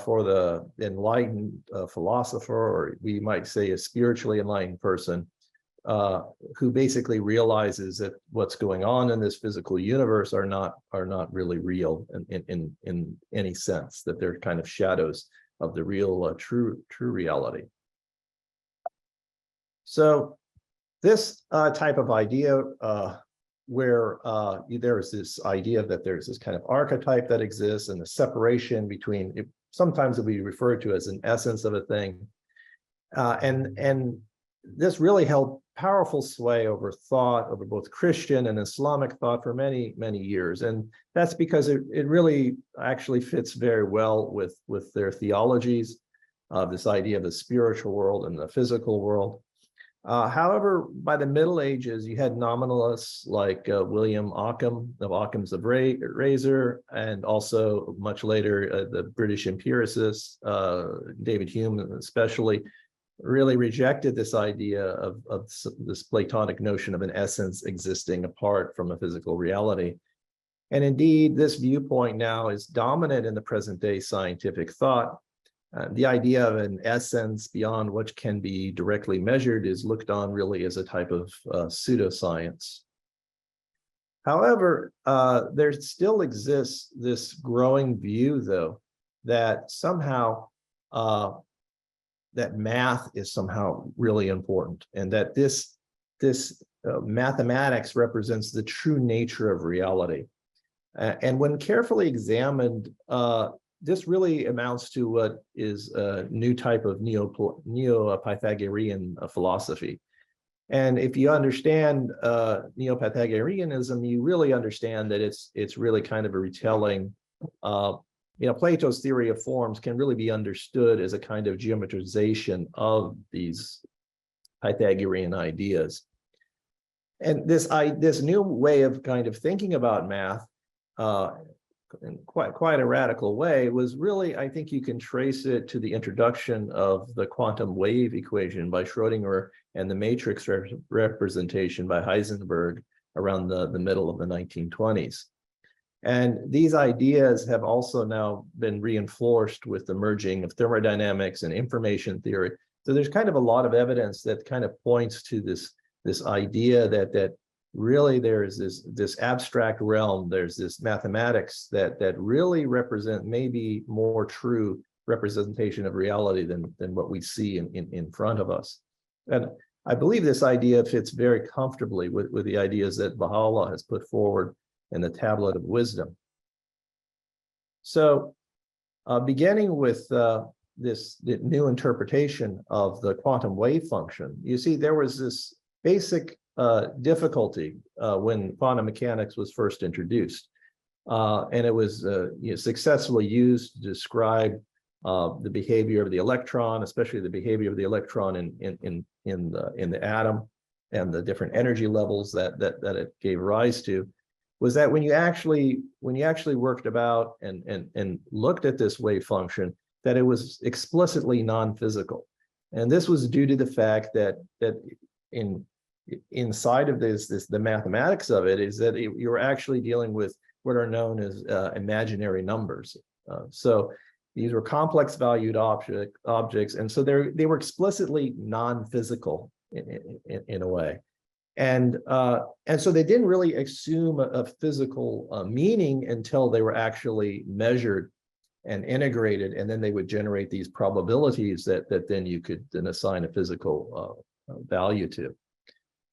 for the enlightened philosopher, or we might say a spiritually enlightened person, who basically realizes that what's going on in this physical universe are not really real in any sense, that they're kind of shadows of the real true reality. So this type of idea where there is this idea that there's this kind of archetype that exists, and the separation between it, sometimes it'll be referred to as an essence of a thing, and this really held powerful sway over thought, over both Christian and Islamic thought for many years. And that's because it really actually fits very well with their theologies of this idea of the spiritual world and the physical world. However, by the Middle Ages, you had nominalists like William Ockham of Ockham's Razor, and also much later the British empiricists, David Hume especially, really rejected this idea of this Platonic notion of an essence existing apart from a physical reality. And indeed, this viewpoint now is dominant in the present day scientific thought. The idea of an essence beyond what can be directly measured is looked on really as a type of pseudoscience. However, there still exists this growing view, though, that somehow that math is somehow really important, and that this mathematics represents the true nature of reality. And when carefully examined, this really amounts to what is a new type of Neo-Pythagorean philosophy. And if you understand Neo-Pythagoreanism, you really understand that it's really kind of a retelling. Plato's theory of forms can really be understood as a kind of geometrization of these Pythagorean ideas. And this new way of kind of thinking about math, in quite a radical way, was really, I think you can trace it to the introduction of the quantum wave equation by Schrödinger and the matrix representation by Heisenberg around the middle of the 1920s. And these ideas have also now been reinforced with the merging of thermodynamics and information theory. So there's kind of a lot of evidence that kind of points to this idea that really there's this abstract realm, there's this mathematics that really represent maybe more true representation of reality than what we see in front of us. And I believe this idea fits very comfortably with the ideas that Baha'u'lláh has put forward in the Tablet of Wisdom. So beginning with the new interpretation of the quantum wave function, you see there was this basic difficulty when quantum mechanics was first introduced. And it was successfully used to describe the behavior of the electron, especially the behavior of the electron in the atom and the different energy levels that it gave rise to. Was that when you actually worked about and looked at this wave function, that it was explicitly non-physical. And this was due to the fact that in inside of the mathematics of it is that you're actually dealing with what are known as imaginary numbers. So these were complex valued objects, and so they were explicitly non-physical in a way. And so they didn't really assume a physical meaning until they were actually measured and integrated, and then they would generate these probabilities that then you could then assign a physical value to.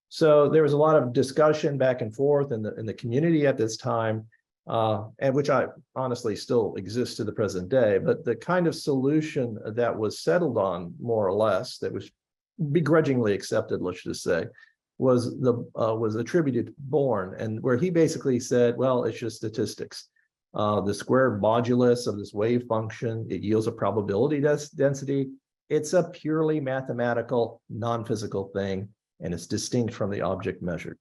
So there was a lot of discussion back and forth in the community at this time, and which I honestly still exists to the present day. But the kind of solution that was settled on, more or less, that was begrudgingly accepted, let's just say, was attributed to Born, and where he basically said, well, it's just statistics. The square modulus of this wave function, it yields a probability density. It's a purely mathematical, non-physical thing, and it's distinct from the object measured.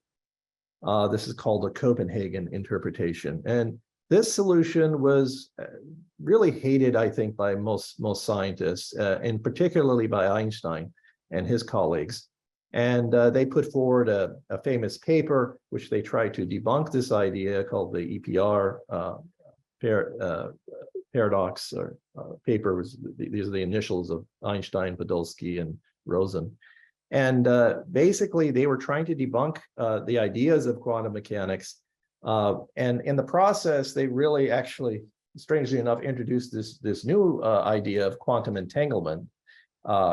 This is called the Copenhagen Interpretation. And this solution was really hated, I think, by most scientists, and particularly by Einstein and his colleagues. And they put forward a famous paper, which they tried to debunk this idea, called the EPR paradox, or paper. These are the initials of Einstein, Podolsky, and Rosen. And basically, they were trying to debunk the ideas of quantum mechanics. And in the process, they really actually, strangely enough, introduced this new idea of quantum entanglement,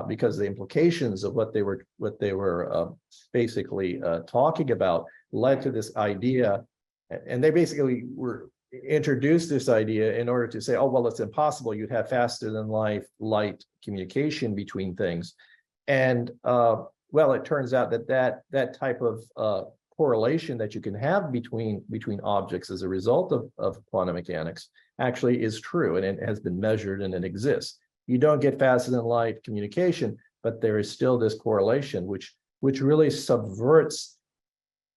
because the implications of what they were basically talking about led to this idea. And they basically introduced this idea in order to say, oh, well, it's impossible. You'd have faster than light communication between things. And well, it turns out that type of correlation that you can have between objects as a result of quantum mechanics actually is true, and it has been measured and it exists. You don't get faster than light communication, but there is still this correlation, which really subverts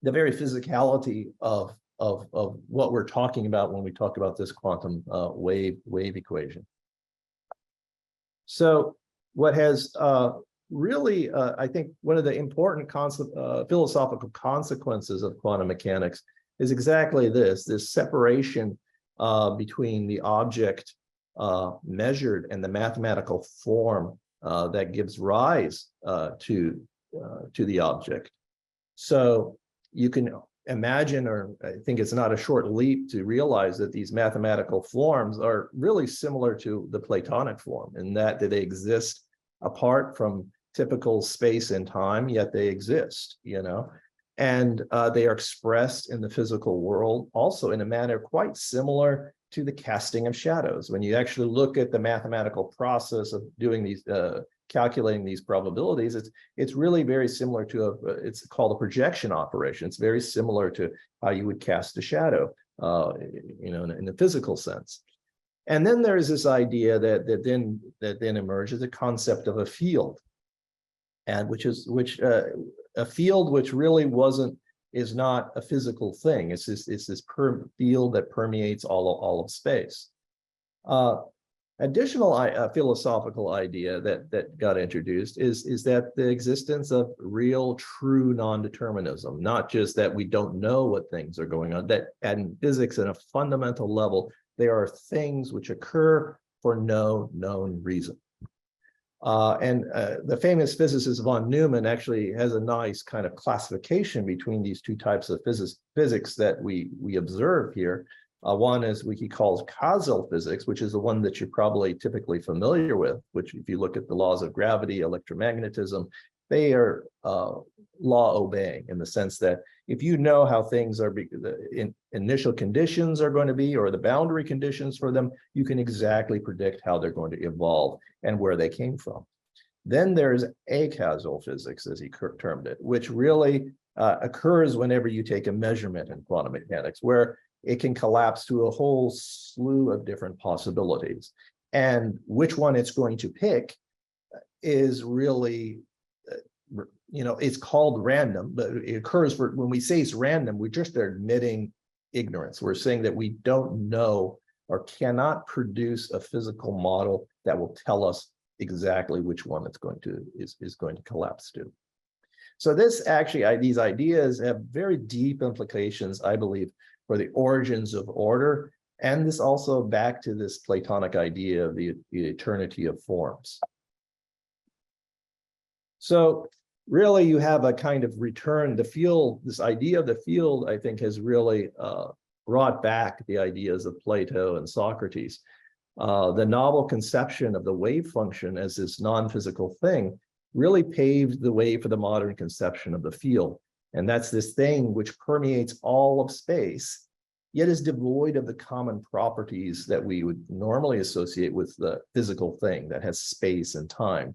the very physicality of what we're talking about when we talk about this quantum wave equation. So what has really, I think one of the important philosophical consequences of quantum mechanics is exactly this separation between the object measured and the mathematical form that gives rise to the object. So you can imagine, or I think it's not a short leap to realize that these mathematical forms are really similar to the Platonic form, in that they exist apart from typical space and time, yet they exist, and they are expressed in the physical world also in a manner quite similar to the casting of shadows. When you actually look at the mathematical process of doing these, calculating these probabilities, it's really very similar to it's called a projection operation. It's very similar to how you would cast a shadow, in a physical sense. And then there is this idea that then emerges the concept of a field, and which a field which really is not a physical thing. It's this field that permeates all of space. Additional philosophical idea that got introduced is that the existence of real, true non-determinism, not just that we don't know what things are going on, that in physics at a fundamental level, there are things which occur for no known reason. And the famous physicist von Neumann actually has a nice kind of classification between these two types of physics that we observe here. One is what he calls causal physics, which is the one that you're probably typically familiar with, which if you look at the laws of gravity, electromagnetism, they are law obeying, in the sense that if you know how things are, the initial conditions are going to be, or the boundary conditions for them, you can exactly predict how they're going to evolve and where they came from. Then there's acausal physics, as he termed it, which really occurs whenever you take a measurement in quantum mechanics, where it can collapse to a whole slew of different possibilities. And which one it's going to pick is really, it's called random, but it occurs when we say it's random, we just are admitting ignorance. We're saying that we don't know or cannot produce a physical model that will tell us exactly which one it's going to is going to collapse to. So this actually, these ideas have very deep implications, I believe, for the origins of order. And this also back to this Platonic idea of the eternity of forms. So really you have a kind of return, the field, this idea of the field, I think has really brought back the ideas of Plato and Socrates. The novel conception of the wave function as this non-physical thing really paved the way for the modern conception of the field. And that's this thing which permeates all of space, yet is devoid of the common properties that we would normally associate with the physical thing that has space and time.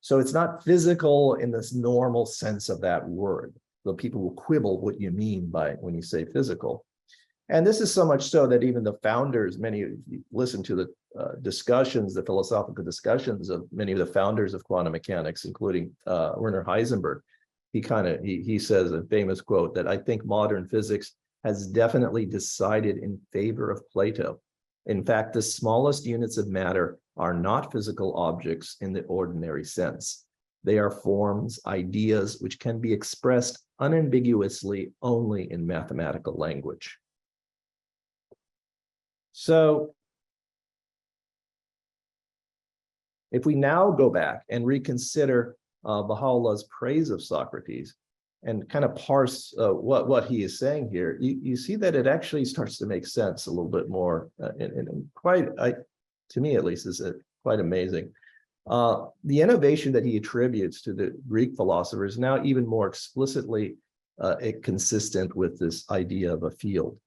So it's not physical in this normal sense of that word, though people will quibble what you mean by when you say physical. And this is so much so that even the founders, many of you listen to the discussions, the philosophical discussions of many of the founders of quantum mechanics, including Werner Heisenberg. He says a famous quote that I think modern physics has definitely decided in favor of Plato. In fact, the smallest units of matter are not physical objects in the ordinary sense. They are forms, ideas, which can be expressed unambiguously only in mathematical language. So if we now go back and reconsider Baha'u'llah's praise of Socrates and kind of parse what he is saying here, you see that it actually starts to make sense a little bit more, and quite, to me at least, is quite amazing. The innovation that he attributes to the Greek philosophers is now even more explicitly consistent with this idea of a field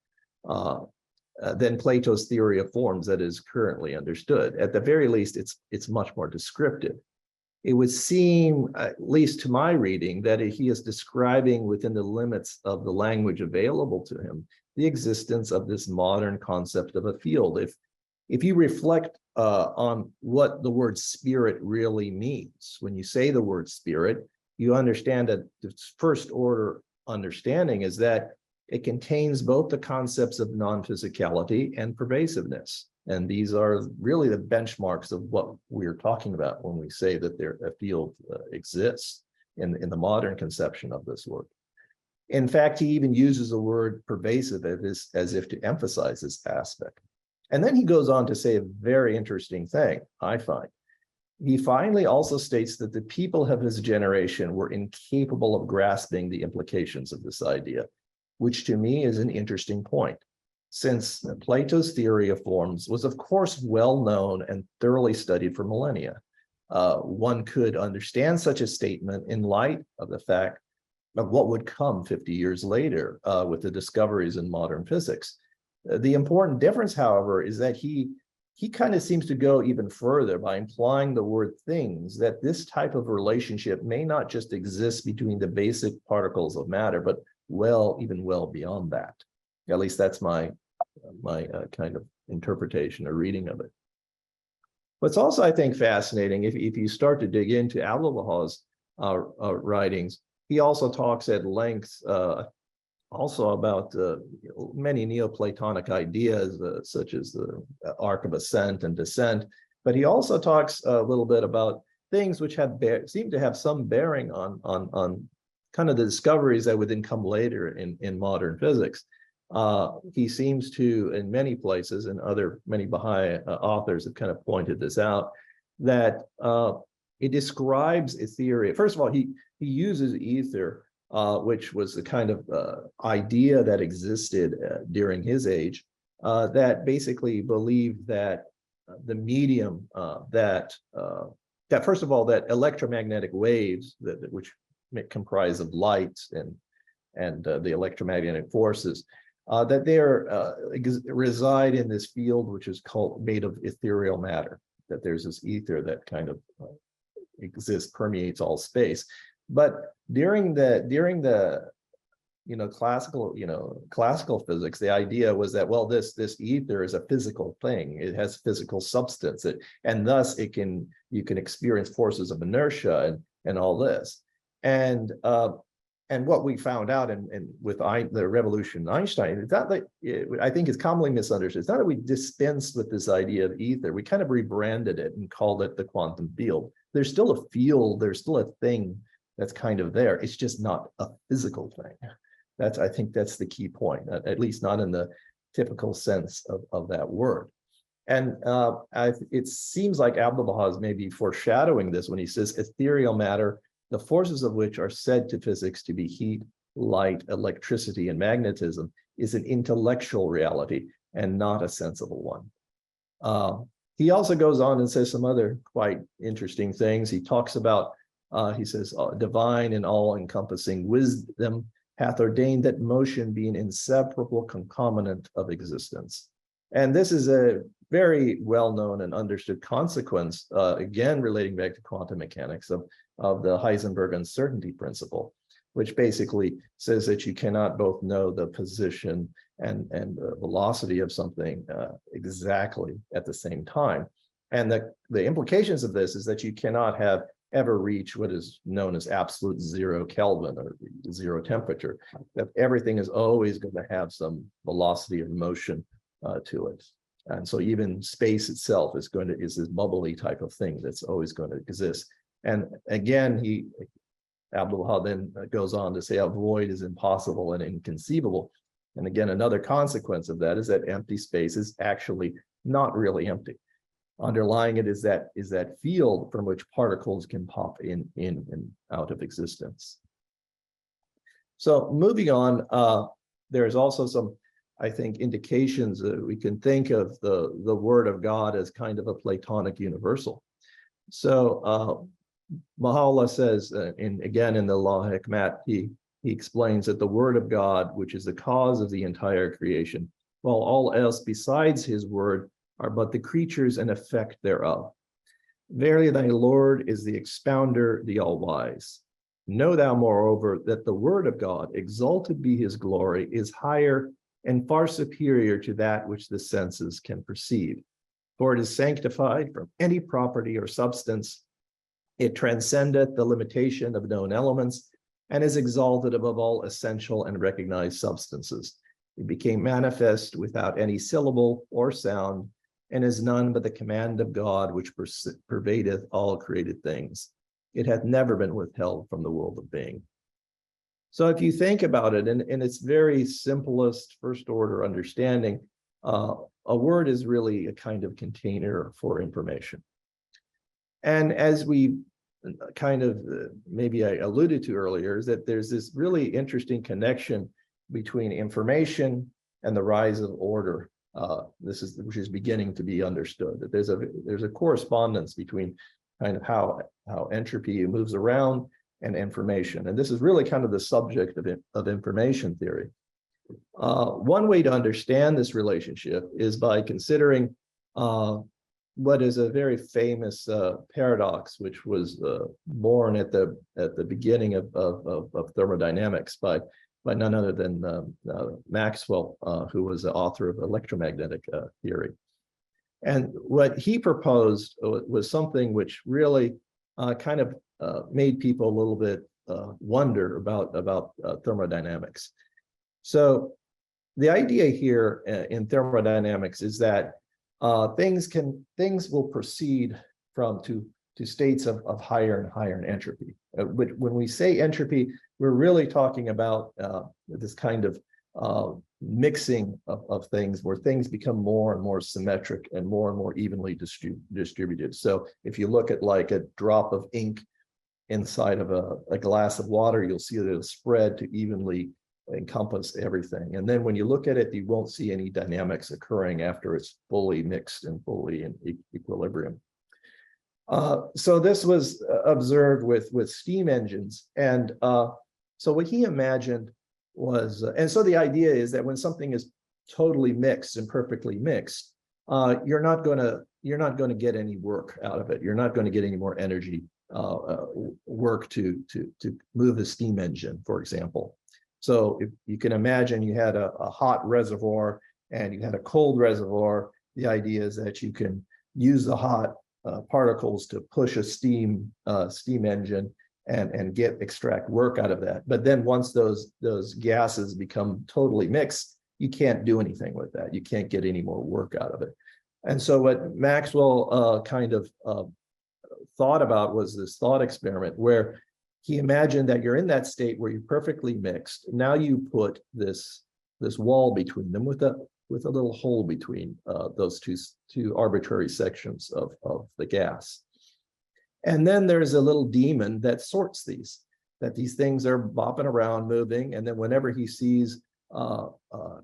than Plato's theory of forms that is currently understood. At the very least, it's much more descriptive. It would seem, at least to my reading, that he is describing within the limits of the language available to him the existence of this modern concept of a field. If you reflect on what the word spirit really means, when you say the word spirit, you understand that the first order understanding is that it contains both the concepts of non-physicality and pervasiveness. And these are really the benchmarks of what we're talking about when we say that a field exists in the modern conception of this word. In fact, he even uses the word pervasive as if to emphasize this aspect. And then he goes on to say a very interesting thing, I find. He finally also states that the people of his generation were incapable of grasping the implications of this idea, which to me is an interesting point, since Plato's theory of forms was, of course, well known and thoroughly studied for millennia. One could understand such a statement in light of the fact of what would come 50 years later with the discoveries in modern physics. The important difference, however, is that he kind of seems to go even further by implying the word things, that this type of relationship may not just exist between the basic particles of matter, but even well beyond that. At least that's my kind of interpretation or reading of it. What's also, I think, fascinating, if you start to dig into Abdu'l-Bahá's writings, he also talks at length also about many Neoplatonic ideas, such as the arc of ascent and descent, but he also talks a little bit about things which seem to have some bearing on kind of the discoveries that would then come later in modern physics. He seems to, in many places, and many Baha'i authors have kind of pointed this out, that it describes a theory. First of all, he uses ether, which was the kind of idea that existed during his age, that basically believed that the medium that first of all, that electromagnetic waves which comprise of light and the electromagnetic forces, that they reside in this field which is made of ethereal matter, that there's this ether that kind of exists, permeates all space. But during the classical physics, the idea was that, well, this ether is a physical thing. It has physical substance, and thus you can experience forces of inertia and all this. And what we found out with the revolution in Einstein, it's not that I think it's commonly misunderstood. It's not that we dispensed with this idea of ether. We kind of rebranded it and called it the quantum field. There's still a field. There's still a thing that's kind of there. It's just not a physical thing. I think that's the key point, at least not in the typical sense of that word. And it seems like Abdu'l-Baha is maybe foreshadowing this when he says ethereal matter, the forces of which are said to physics to be heat, light, electricity, and magnetism, is an intellectual reality and not a sensible one. He also goes on and says some other quite interesting things. He talks about, he says, divine and all-encompassing wisdom hath ordained that motion be an inseparable concomitant of existence. And this is a very well-known and understood consequence, again, relating back to quantum mechanics of the Heisenberg uncertainty principle, which basically says that you cannot both know the position and the velocity of something exactly at the same time. And the implications of this is that you cannot ever reach what is known as absolute zero Kelvin or zero temperature, that everything is always going to have some velocity or motion to it. And so even space itself is this bubbly type of thing that's always going to exist. And again, Abdu'l-Baha then goes on to say a void is impossible and inconceivable. And again, another consequence of that is that empty space is actually not really empty. Underlying it is that field from which particles can pop in and out of existence. So moving on, there's also some, I think, indications that we can think of the word of God as kind of a Platonic universal. So Baha'u'lláh says, again in the Law Hikmat, he explains that the word of God, which is the cause of the entire creation, while all else besides his word are but the creatures and effect thereof. Verily thy Lord is the expounder, the all-wise. Know thou, moreover, that the word of God, exalted be his glory, is higher and far superior to that which the senses can perceive. For it is sanctified from any property or substance. It transcendeth the limitation of known elements and is exalted above all essential and recognized substances. It became manifest without any syllable or sound, and is none but the command of God which pervadeth all created things. It hath never been withheld from the world of being. So if you think about it in its very simplest first order understanding, a word is really a kind of container for information. And as we kind of maybe I alluded to earlier, is that there's this really interesting connection between information and the rise of order. Which is beginning to be understood. That there's a correspondence between kind of how entropy moves around and information. And this is really kind of the subject of information theory. One way to understand this relationship is by considering what is a very famous paradox, which was born at the beginning of thermodynamics by none other than Maxwell, who was the author of electromagnetic theory. And what he proposed was something which really kind of made people a little bit wonder about thermodynamics. So the idea here in thermodynamics is that things will proceed to states of higher and higher entropy. But when we say entropy, we're really talking about this kind of mixing of things where things become more and more symmetric and more evenly distributed. So if you look at like a drop of ink inside of a glass of water, you'll see that it'll spread to evenly encompass everything. And then when you look at it, you won't see any dynamics occurring after it's fully mixed and fully in equilibrium. So this was observed with steam engines. And so what he imagined was, and so the idea is that when something is totally mixed and perfectly mixed, you're not going to get any work out of it. You're not going to get any more energy work to move a steam engine, for example. So if you can imagine you had a hot reservoir and you had a cold reservoir, the idea is that you can use the hot particles to push a steam engine and extract work out of that. But then once those gases become totally mixed, you can't do anything with that. You can't get any more work out of it. And so what Maxwell kind of thought about was this thought experiment where he imagined that you're in that state where you're perfectly mixed. Now you put this wall between them with a little hole between those two arbitrary sections of the gas. And then there's a little demon that sorts these, that these things are bopping around, moving, and then whenever he sees a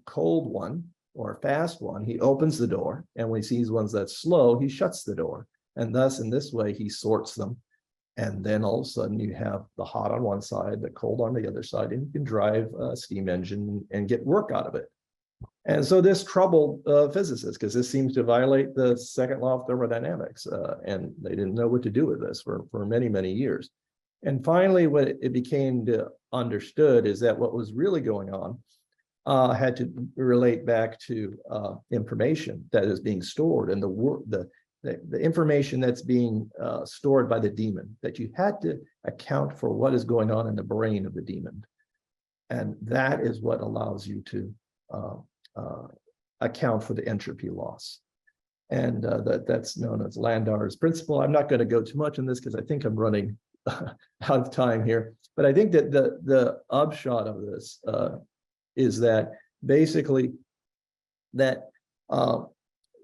cold one or a fast one, he opens the door, and when he sees ones that's slow, he shuts the door. And thus, in this way, he sorts them. And then all of a sudden you have the hot on one side, the cold on the other side, and you can drive a steam engine and get work out of it. And so this troubled physicists, because this seems to violate the second law of thermodynamics. And they didn't know what to do with this for many, many years. And finally, what it became understood is that what was really going on had to relate back to information that is being stored, and the information that's being stored by the demon, that you had to account for what is going on in the brain of the demon. And that is what allows you to account for the entropy loss. And that's known as Landauer's principle. I'm not going to go too much on this because I think I'm running out of time here. But I think that the upshot of this is that basically that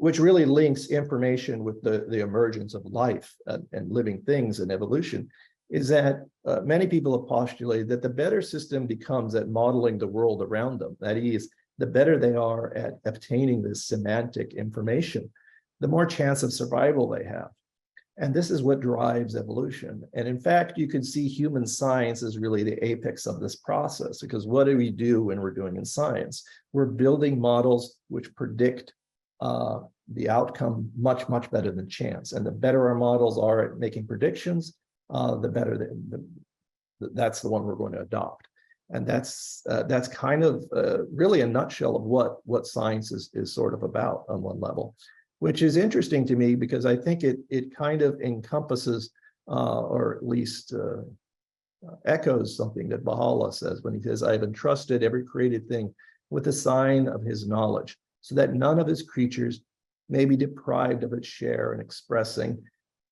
which really links information with the emergence of life and living things and evolution, is that many people have postulated that the better system becomes at modeling the world around them. That is, the better they are at obtaining this semantic information, the more chance of survival they have. And this is what drives evolution. And in fact, you can see human science as really the apex of this process, because what do we do when we're doing in science? We're building models which predict the outcome much, much better than chance. And the better our models are at making predictions, the better that's the one we're going to adopt. And that's kind of really a nutshell of what science is sort of about on one level, which is interesting to me because I think it kind of encompasses or at least echoes something that Baha'u'lláh says when he says, "I've entrusted every created thing with a sign of his knowledge, so that none of his creatures may be deprived of its share in expressing,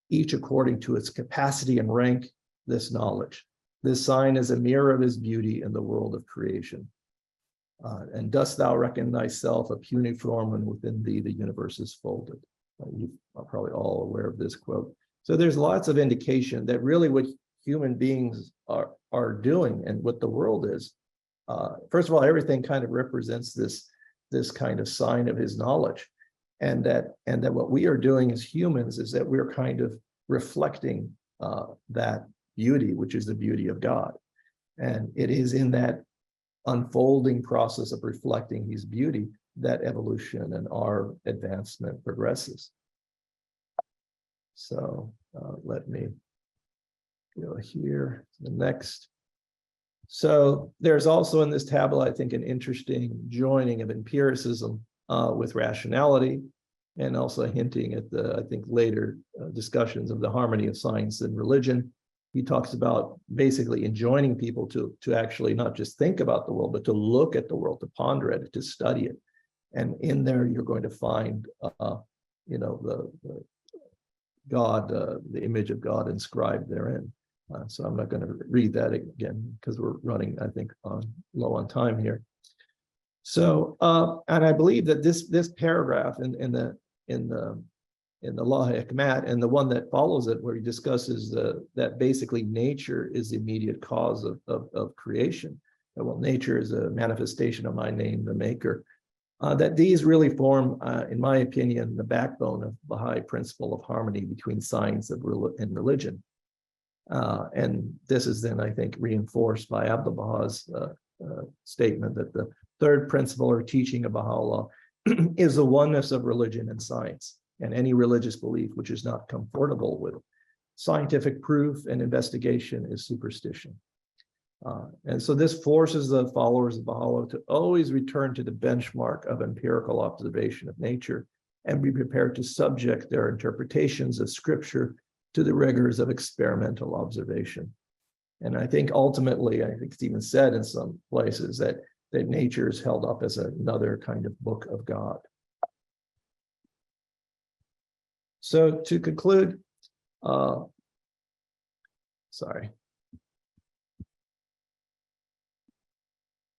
each according to its capacity and rank, this knowledge. This sign is a mirror of his beauty in the world of creation. And dost thou reckon thyself a puny form when within thee the universe is folded?" You are probably all aware of this quote. So there's lots of indication that really what human beings are doing and what the world is, first of all, everything kind of represents this kind of sign of his knowledge. And that what we are doing as humans is that we're kind of reflecting that beauty, which is the beauty of God. And it is in that unfolding process of reflecting his beauty that evolution and our advancement progresses. So let me go here to the next. So there's also in this tablet, I think, an interesting joining of empiricism with rationality, and also hinting at the, I think, later discussions of the harmony of science and religion. He talks about basically enjoining people to actually not just think about the world, but to look at the world, to ponder it, to study it. And in there, you're going to find, the God, the image of God inscribed therein. So I'm not going to read that again because we're running, I think, low on time here. So, and I believe that this paragraph in the Law Hikmat, and the one that follows it, where he discusses that basically nature is the immediate cause of creation. That, well, nature is a manifestation of my name, the Maker. That these really form, in my opinion, the backbone of Baha'i principle of harmony between science and religion. And this is then, I think, reinforced by Abdu'l-Baha's statement that the third principle or teaching of Baha'u'lláh is the oneness of religion and science, and any religious belief which is not comfortable with scientific proof and investigation is superstition. And so this forces the followers of Baha'u'lláh to always return to the benchmark of empirical observation of nature and be prepared to subject their interpretations of scripture to the rigors of experimental observation. And I think ultimately, I think it's even said in some places that nature is held up as another kind of book of God. So to conclude, sorry.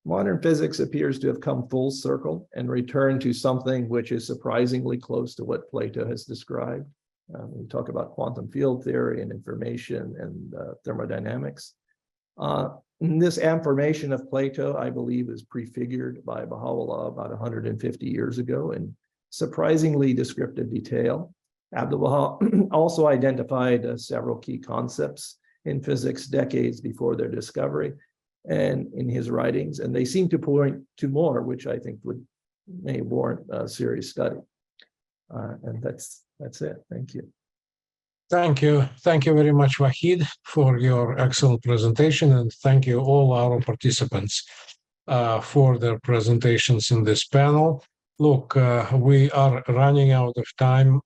Modern physics appears to have come full circle and returned to something which is surprisingly close to what Plato has described. We talk about quantum field theory and information and thermodynamics. This affirmation of Plato, I believe, is prefigured by Bahá'u'lláh about 150 years ago in surprisingly descriptive detail. Abdu'l-Baha also identified several key concepts in physics decades before their discovery and in his writings, and they seem to point to more, which I think may warrant a serious study. And that's it. Thank you. Thank you. Thank you very much, Vahid, for your excellent presentation, and thank you all our participants for their presentations in this panel. Look, we are running out of time.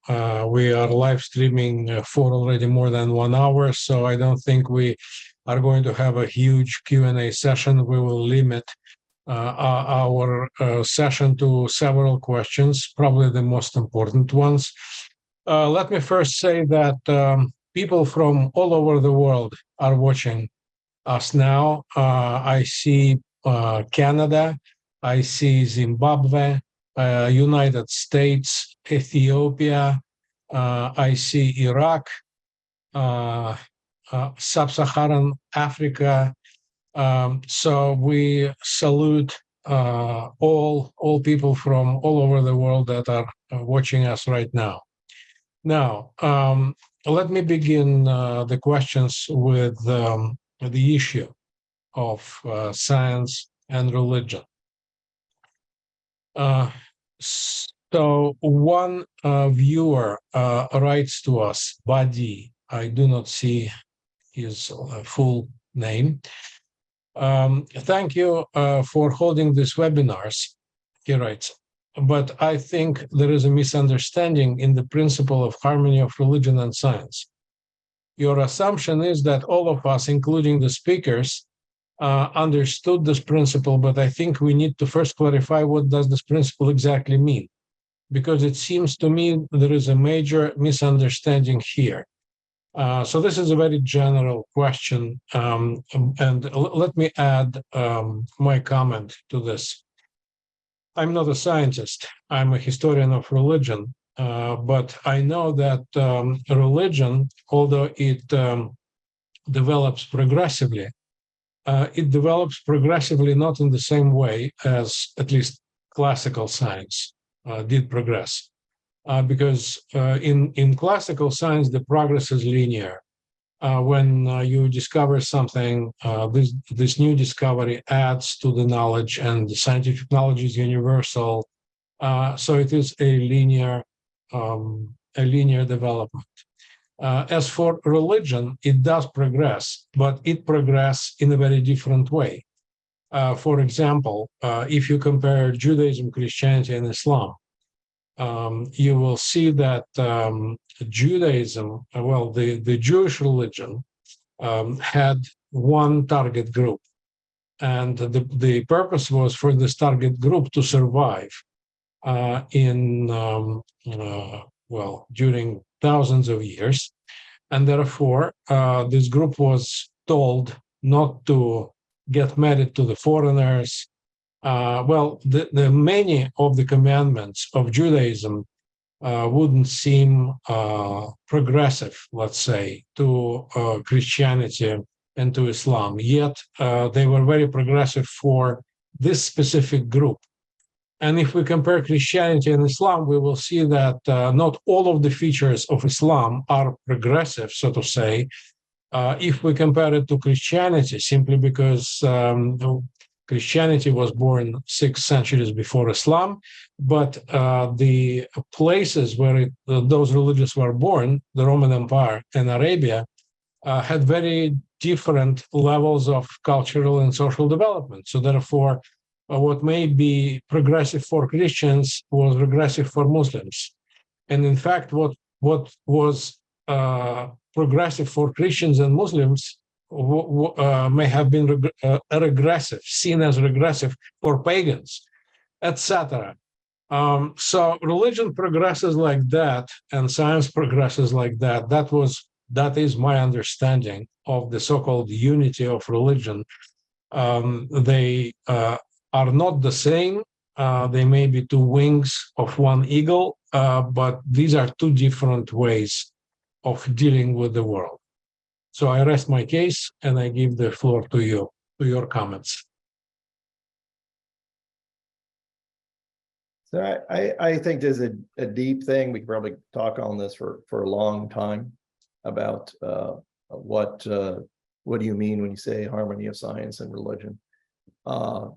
We are live streaming for already more than 1 hour, so I don't think we are going to have a huge Q&A session. We will limit our session to several questions, probably the most important ones. Let me first say that people from all over the world are watching us now. I see Canada, I see Zimbabwe, United States, Ethiopia, I see Iraq, Sub-Saharan Africa. So we salute all people from all over the world that are watching us right now. Now, let me begin the questions with the issue of science and religion. So one viewer writes to us, Badi, I do not see his full name. Thank you for holding these webinars, he writes. But I think there is a misunderstanding in the principle of harmony of religion and science. Your assumption is that all of us, including the speakers, understood this principle, but I think we need to first clarify what does this principle exactly mean, because it seems to me there is a major misunderstanding here. So this is a very general question, and let me add my comment to this. I'm not a scientist, I'm a historian of religion, but I know that religion, although it develops progressively not in the same way as at least classical science did progress. Because in classical science, the progress is linear. When you discover something, this new discovery adds to the knowledge, and the scientific knowledge is universal. So it is a linear development. As for religion, it does progress, but it progresses in a very different way. For example, if you compare Judaism, Christianity, and Islam, you will see that Judaism, the Jewish religion had one target group. And the purpose was for this target group to survive during thousands of years. And therefore, this group was told not to get married to the foreigners. The many of the commandments of Judaism wouldn't seem progressive, let's say, to Christianity and to Islam. Yet they were very progressive for this specific group. And if we compare Christianity and Islam, we will see that not all of the features of Islam are progressive, so to say, if we compare it to Christianity, simply because Christianity was born 6 centuries before Islam, but the places where those religions were born, the Roman Empire and Arabia, had very different levels of cultural and social development. So therefore, what may be progressive for Christians was regressive for Muslims. And in fact, what was progressive for Christians and Muslims may have been regressive, seen as regressive for pagans, etc. So religion progresses like that, and science progresses like that. That is my understanding of the so-called unity of religion. They are not the same. They may be two wings of one eagle, but these are two different ways of dealing with the world. So I rest my case and I give the floor to you, to your comments. So I think there's a deep thing. We could probably talk on this for a long time about what do you mean when you say harmony of science and religion. I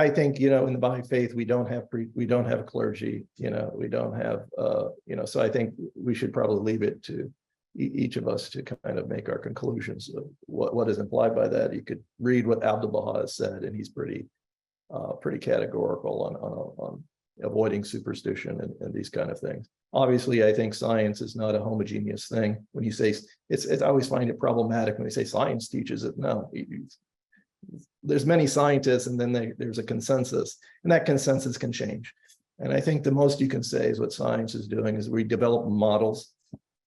think, in the Baha'i faith, we don't have clergy, we don't have, so I think we should probably leave it to each of us to kind of make our conclusions of what is implied by that. You could read what Abdul Baha has said, and he's pretty categorical on avoiding superstition and these kind of things. Obviously, I think science is not a homogeneous thing. When you say it's I always find it problematic when they say science teaches it. No, there's many scientists, and then there's a consensus, and that consensus can change. And I think the most you can say is what science is doing is we develop models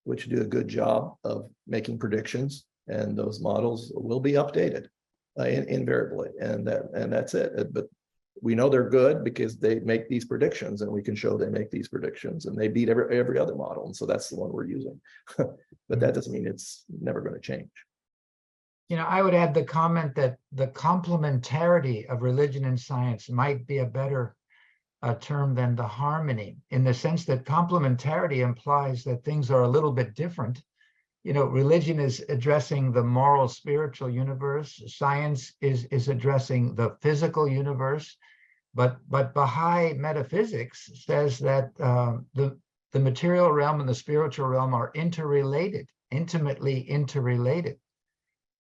which do a good job of making predictions, and those models will be updated invariably, and that's it. But we know they're good because they make these predictions, and we can show they make these predictions, and they beat every other model, and so that's the one we're using. But that doesn't mean it's never going to change. I would add the comment that the complementarity of religion and science might be a better term than the harmony, in the sense that complementarity implies that things are a little bit different. Religion is addressing the moral, spiritual universe. Science is addressing the physical universe. But Baha'i metaphysics says that the material realm and the spiritual realm are interrelated, intimately interrelated.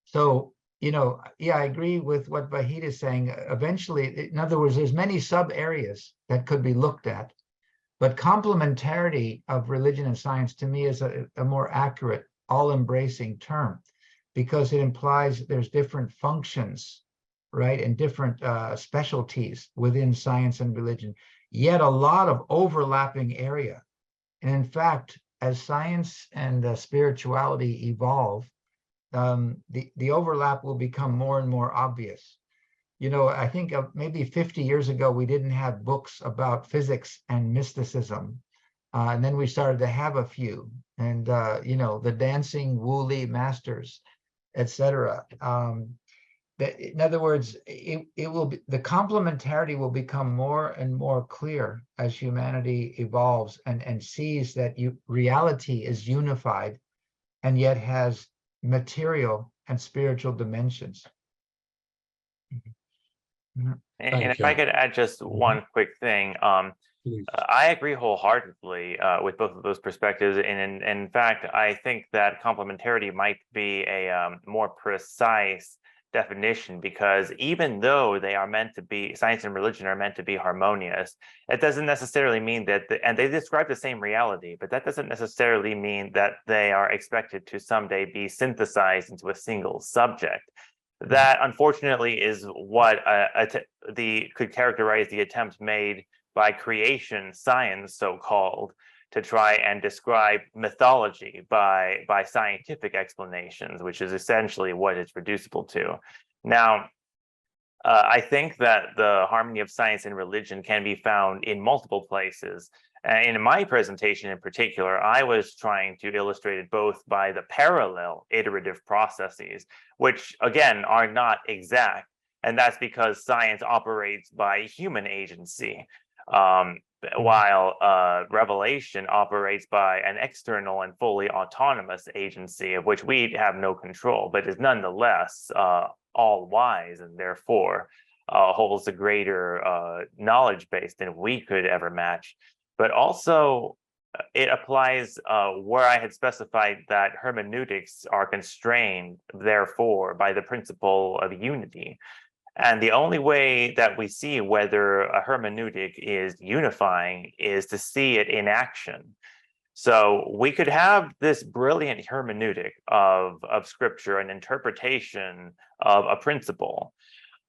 So, I agree with what Vahid is saying. Eventually, in other words, there's many sub areas that could be looked at, but complementarity of religion and science to me is a more accurate, all-embracing term, because it implies there's different functions, right, and different specialties within science and religion, yet a lot of overlapping area. And in fact, as science and spirituality evolve, the overlap will become more and more obvious. I think maybe 50 years ago, we didn't have books about physics and mysticism. And then we started to have a few, and, the dancing Woolley masters, etc. In other words, it will be, the complementarity will become more and more clear as humanity evolves and sees that reality is unified and yet has material and spiritual dimensions. And if I could add just one quick thing, I agree wholeheartedly with both of those perspectives. And in fact, I think that complementarity might be a more precise definition, because even though they are meant to be, science and religion are meant to be harmonious, it doesn't necessarily mean that, and they describe the same reality, but that doesn't necessarily mean that they are expected to someday be synthesized into a single subject. That, unfortunately, is what could characterize the attempt made by creation science, so-called, to try and describe mythology by scientific explanations, which is essentially what it's reducible to. Now, I think that the harmony of science and religion can be found in multiple places. In my presentation in particular, I was trying to illustrate it both by the parallel iterative processes, which again are not exact, and that's because science operates by human agency, while revelation operates by an external and fully autonomous agency of which we have no control, but is nonetheless all-wise, and therefore holds a greater knowledge base than we could ever match. But also, it applies where I had specified that hermeneutics are constrained, therefore, by the principle of unity. And the only way that we see whether a hermeneutic is unifying is to see it in action. So we could have this brilliant hermeneutic of scripture, an interpretation of a principle,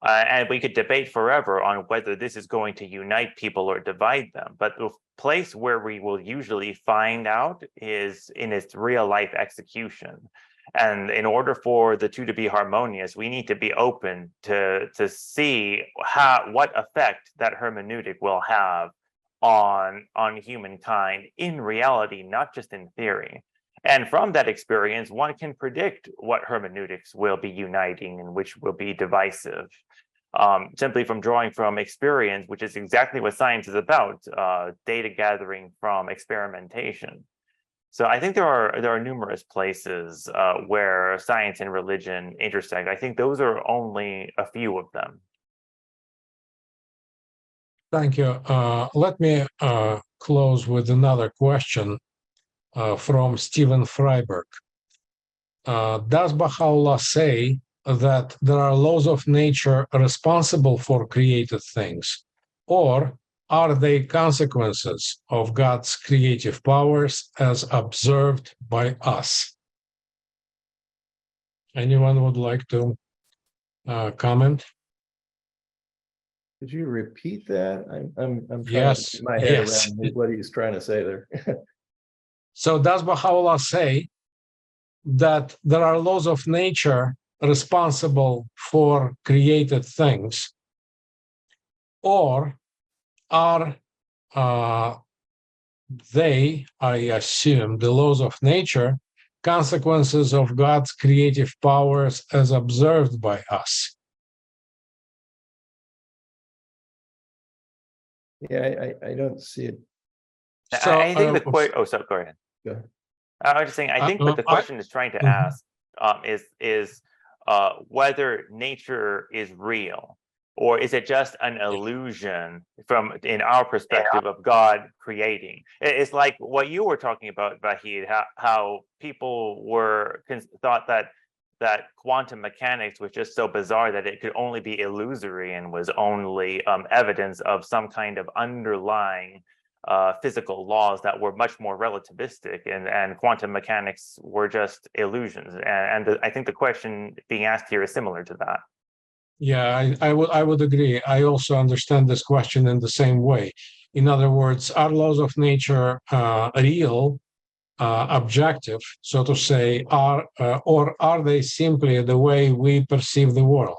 and we could debate forever on whether this is going to unite people or divide them. But the place where we will usually find out is in its real life execution. And in order for the two to be harmonious, we need to be open to see what effect that hermeneutic will have on humankind in reality, not just in theory. And from that experience, one can predict what hermeneutics will be uniting and which will be divisive. Simply from drawing from experience, which is exactly what science is about, data gathering from experimentation. So I think there are numerous places where science and religion intersect. I think those are only a few of them. Thank you. Let me close with another question from Stephen Freiberg. Does Baha'u'lláh say that there are laws of nature responsible for created things, or are they consequences of God's creative powers as observed by us? Anyone would like to comment? Could you repeat that? I'm trying Yes, to get my head yes. around what he's trying to say there. So does Baha'u'lláh say that there are laws of nature responsible for created things, or are they, I assume, the laws of nature, consequences of God's creative powers as observed by us? Yeah, I don't see it. So, I think the question. Oh, so go ahead. Go ahead. I was just saying. I think what the question is trying to ask is whether nature is real, or is it just an illusion in our perspective of God creating? It's like what you were talking about, Vahid, how people thought that quantum mechanics was just so bizarre that it could only be illusory and was only evidence of some kind of underlying physical laws that were much more relativistic, and quantum mechanics were just illusions. And I think the question being asked here is similar to that. Yeah, I would agree. I also understand this question in the same way. In other words, are laws of nature real, objective, so to say, or are they simply the way we perceive the world?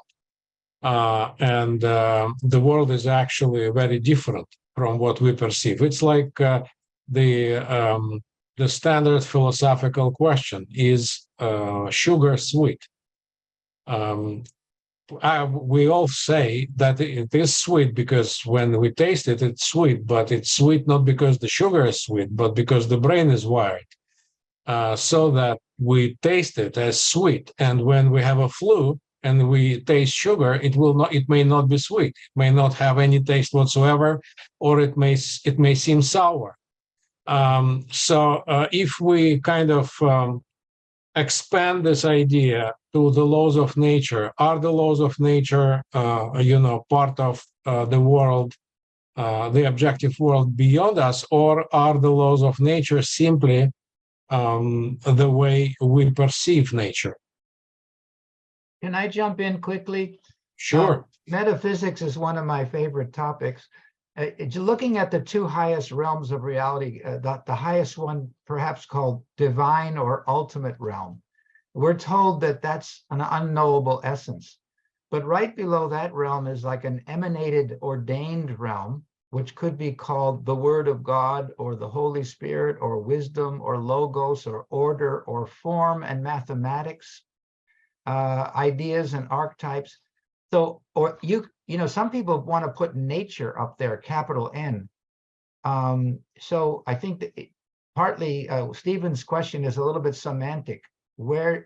And the world is actually very different from what we perceive. It's like the standard philosophical question: is sugar sweet? We all say that it is sweet because when we taste it, it's sweet, but it's sweet not because the sugar is sweet, but because the brain is wired so that we taste it as sweet. And when we have a flu and we taste sugar, it may not be sweet. It may not have any taste whatsoever, or it may seem sour. So if we kind of expand this idea to the laws of nature, are the laws of nature, part of the world, the objective world beyond us, or are the laws of nature simply the way we perceive nature? Can I jump in quickly? Sure. Metaphysics is one of my favorite topics. Looking at the two highest realms of reality, the highest one perhaps called divine or ultimate realm, we're told that that's an unknowable essence. But right below that realm is like an emanated, ordained realm, which could be called the Word of God, or the Holy Spirit, or wisdom, or logos, or order, or form and mathematics, ideas and archetypes. So, or some people want to put nature up there, capital N. So I think that partly Stephen's question is a little bit semantic. I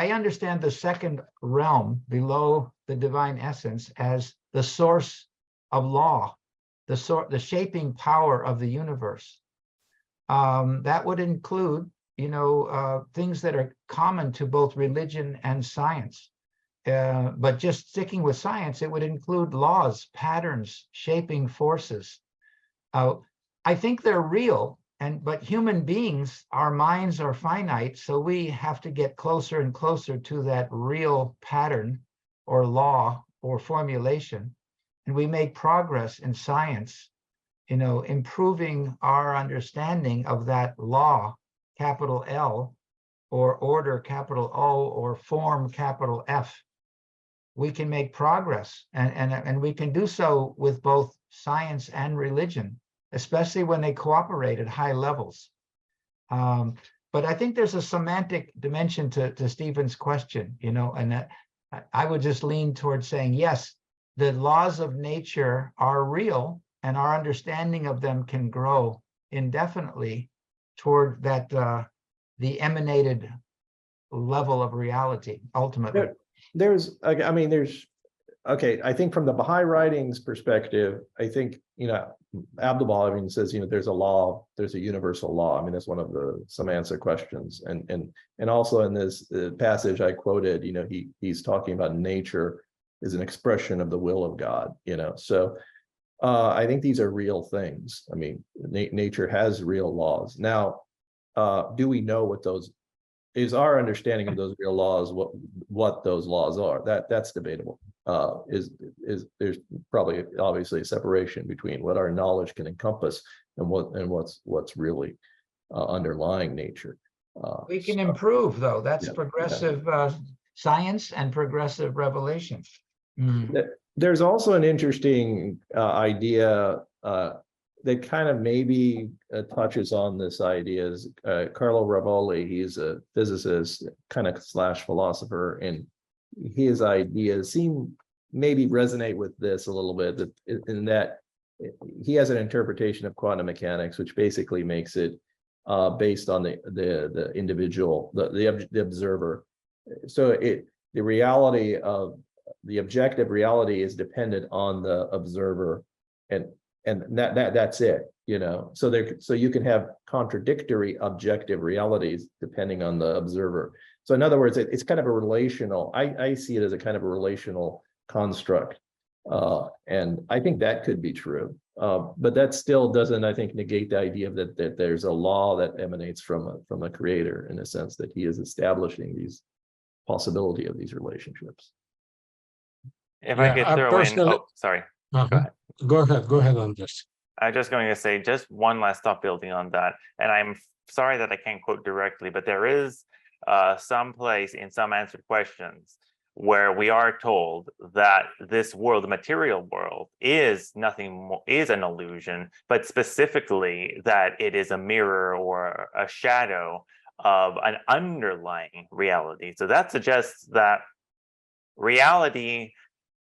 understand the second realm below the divine essence as the source of law, the shaping power of the universe. That would include, things that are common to both religion and science. But just sticking with science, it would include laws, patterns, shaping forces. I think they're real, but human beings, our minds are finite, so we have to get closer and closer to that real pattern or law or formulation. And we make progress in science, improving our understanding of that law, capital L, or order, capital O, or form, capital F, we can make progress, and we can do so with both science and religion, especially when they cooperate at high levels. But I think there's a semantic dimension to Stephen's question, you know, and that I would just lean towards saying, yes, the laws of nature are real, and our understanding of them can grow indefinitely toward that the emanated level of reality, ultimately. Okay, I think from the Baha'i writings perspective, I think, you know, Abdu'l-Baha says, you know, there's a law, there's a universal law. I mean, that's one of the some answer questions. And also in this passage I quoted, you know, he's talking about nature is an expression of the will of God, you know. So I think these are real things. I mean, nature has real laws. Now, do we know what those is? Our understanding of those real laws, what those laws are, that's debatable. There's probably obviously a separation between what our knowledge can encompass and what's really underlying nature. We can improve, though. That's progressive science and progressive revelation. There's also an interesting idea that kind of maybe touches on this idea is Carlo Rovelli. He's a physicist, kind of / philosopher, and his ideas seem maybe resonate with this a little bit, in that he has an interpretation of quantum mechanics, which basically makes it based on the individual, the observer. So the reality of the objective reality is dependent on the observer, and that's it, you know. So you can have contradictory objective realities depending on the observer. So in other words, it's kind of a relational, I see it as a kind of a relational construct. And I think that could be true. But that still doesn't, I think, negate the idea that there's a law that emanates from a creator, in a sense that he is establishing these possibility of these relationships. If I could throw in, oh, sorry. Go ahead, Andres. I'm just going to say just one last thought building on that. And I'm sorry that I can't quote directly, but there is some place in some answered questions where we are told that this world, the material world, is nothing more, is an illusion, but specifically that it is a mirror or a shadow of an underlying reality. So that suggests that reality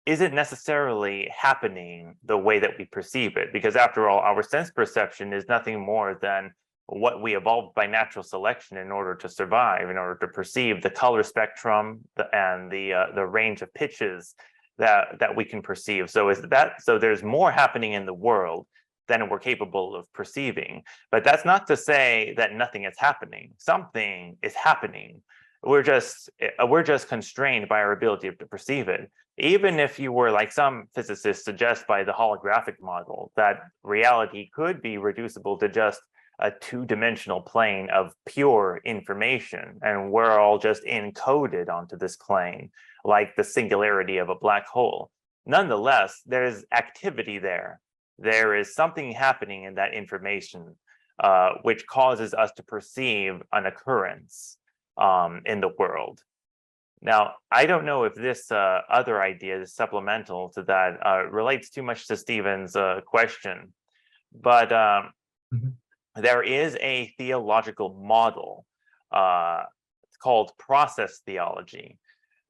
isn't necessarily happening the way that we perceive it, because after all, our sense perception is nothing more than what we evolved by natural selection in order to survive, in order to perceive the color spectrum and the range of pitches that we can perceive. So there's more happening in the world than we're capable of perceiving. But that's not to say that nothing is happening. Something is happening. We're just constrained by our ability to perceive it. Even if you were, like some physicists suggest by the holographic model, that reality could be reducible to just a two-dimensional plane of pure information, and we're all just encoded onto this plane, like the singularity of a black hole. Nonetheless, there's activity there. There is something happening in that information, which causes us to perceive an occurrence in the world. Now, I don't know if this other idea is supplemental to that, relates too much to Stephen's question, but there is a theological model called process theology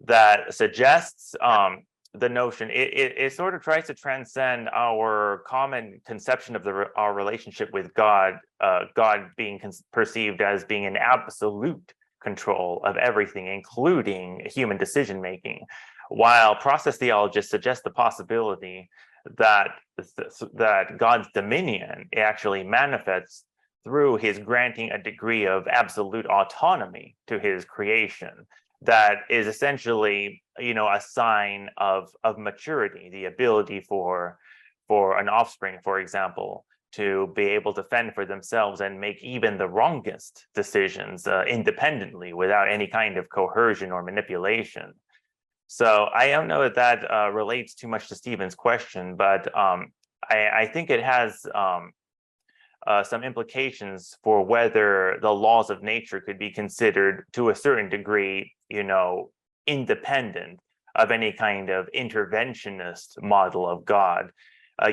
that suggests the notion, it sort of tries to transcend our common conception of our relationship with God, God being perceived as being an absolute control of everything, including human decision making, while process theologists suggest the possibility that God's dominion actually manifests through his granting a degree of absolute autonomy to his creation that is essentially, a sign of maturity, the ability for an offspring, for example, to be able to fend for themselves and make even the wrongest decisions independently without any kind of coercion or manipulation. So I don't know if that relates too much to Stephen's question, but I think it has some implications for whether the laws of nature could be considered to a certain degree, independent of any kind of interventionist model of God.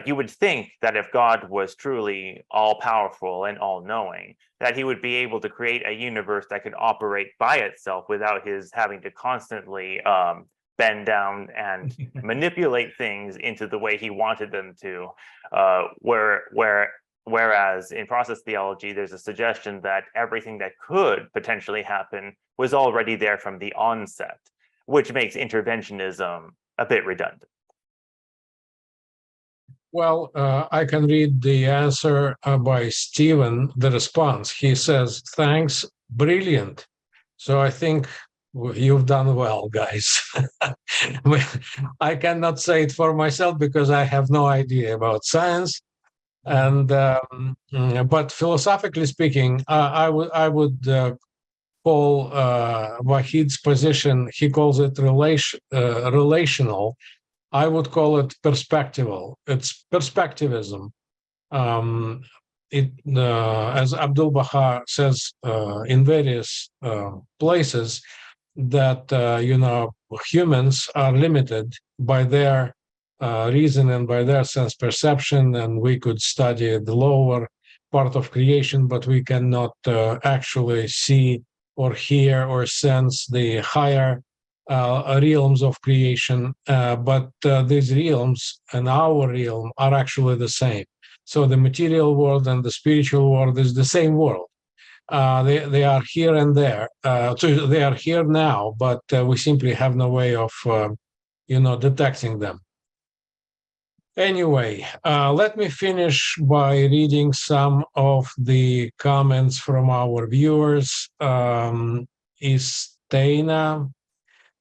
You would think that if God was truly all-powerful and all-knowing, that he would be able to create a universe that could operate by itself without his having to constantly bend down and manipulate things into the way he wanted them to. Whereas in process theology, there's a suggestion that everything that could potentially happen was already there from the onset, which makes interventionism a bit redundant. Well, I can read the answer by Stephen, the response. He says, thanks, brilliant. So I think you've done well, guys. I cannot say it for myself because I have no idea about science. And but philosophically speaking, I would call Vahid's position, he calls it relational. I would call it perspectival. It's perspectivism. As Abdul Baha says in various places, that humans are limited by their reason and by their sense perception, and we could study the lower part of creation, but we cannot actually see or hear or sense the higher realms of creation, but these realms and our realm are actually the same. So the material world and the spiritual world is the same world. They are here and there. So they are here now, but we simply have no way of, detecting them. Anyway, let me finish by reading some of the comments from our viewers. Isteina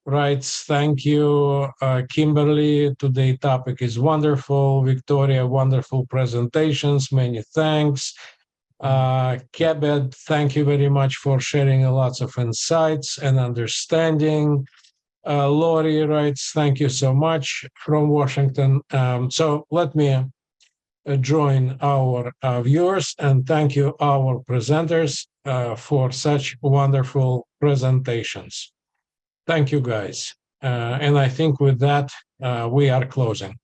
writes, thank you. Kimberly, today's topic is wonderful. Victoria, wonderful presentations. Many thanks. Kebed, thank you very much for sharing lots of insights and understanding. Lori writes, thank you so much from Washington. So let me join our viewers and thank you, our presenters, for such wonderful presentations. Thank you, guys. And I think with that, we are closing.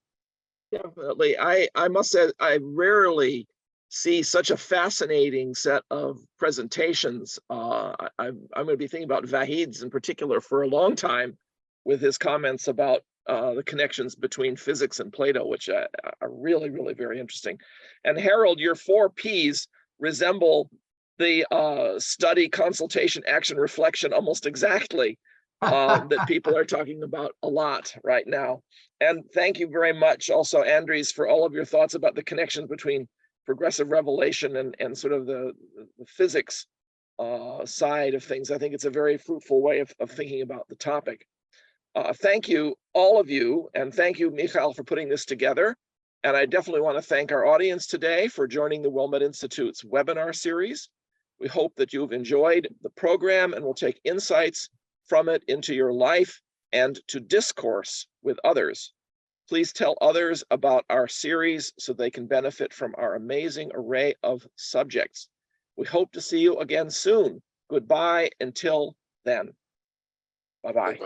Definitely. I must say, I rarely see such a fascinating set of presentations. I'm going to be thinking about Vahid's in particular for a long time, with his comments about the connections between physics and Plato, which are really, really very interesting. And Harold, your 4 Ps resemble the study, consultation, action, reflection almost exactly that people are talking about a lot right now. And thank you very much also, Andres, for all of your thoughts about the connections between progressive revelation and sort of the physics side of things. I think it's a very fruitful way of thinking about the topic. Thank you, all of you, and thank you, Mikhail, for putting this together. And I definitely want to thank our audience today for joining the Wilmette Institute's webinar series. We hope that you've enjoyed the program and will take insights from it into your life and to discourse with others. Please tell others about our series so they can benefit from our amazing array of subjects. We hope to see you again soon. Goodbye until then. Bye-bye.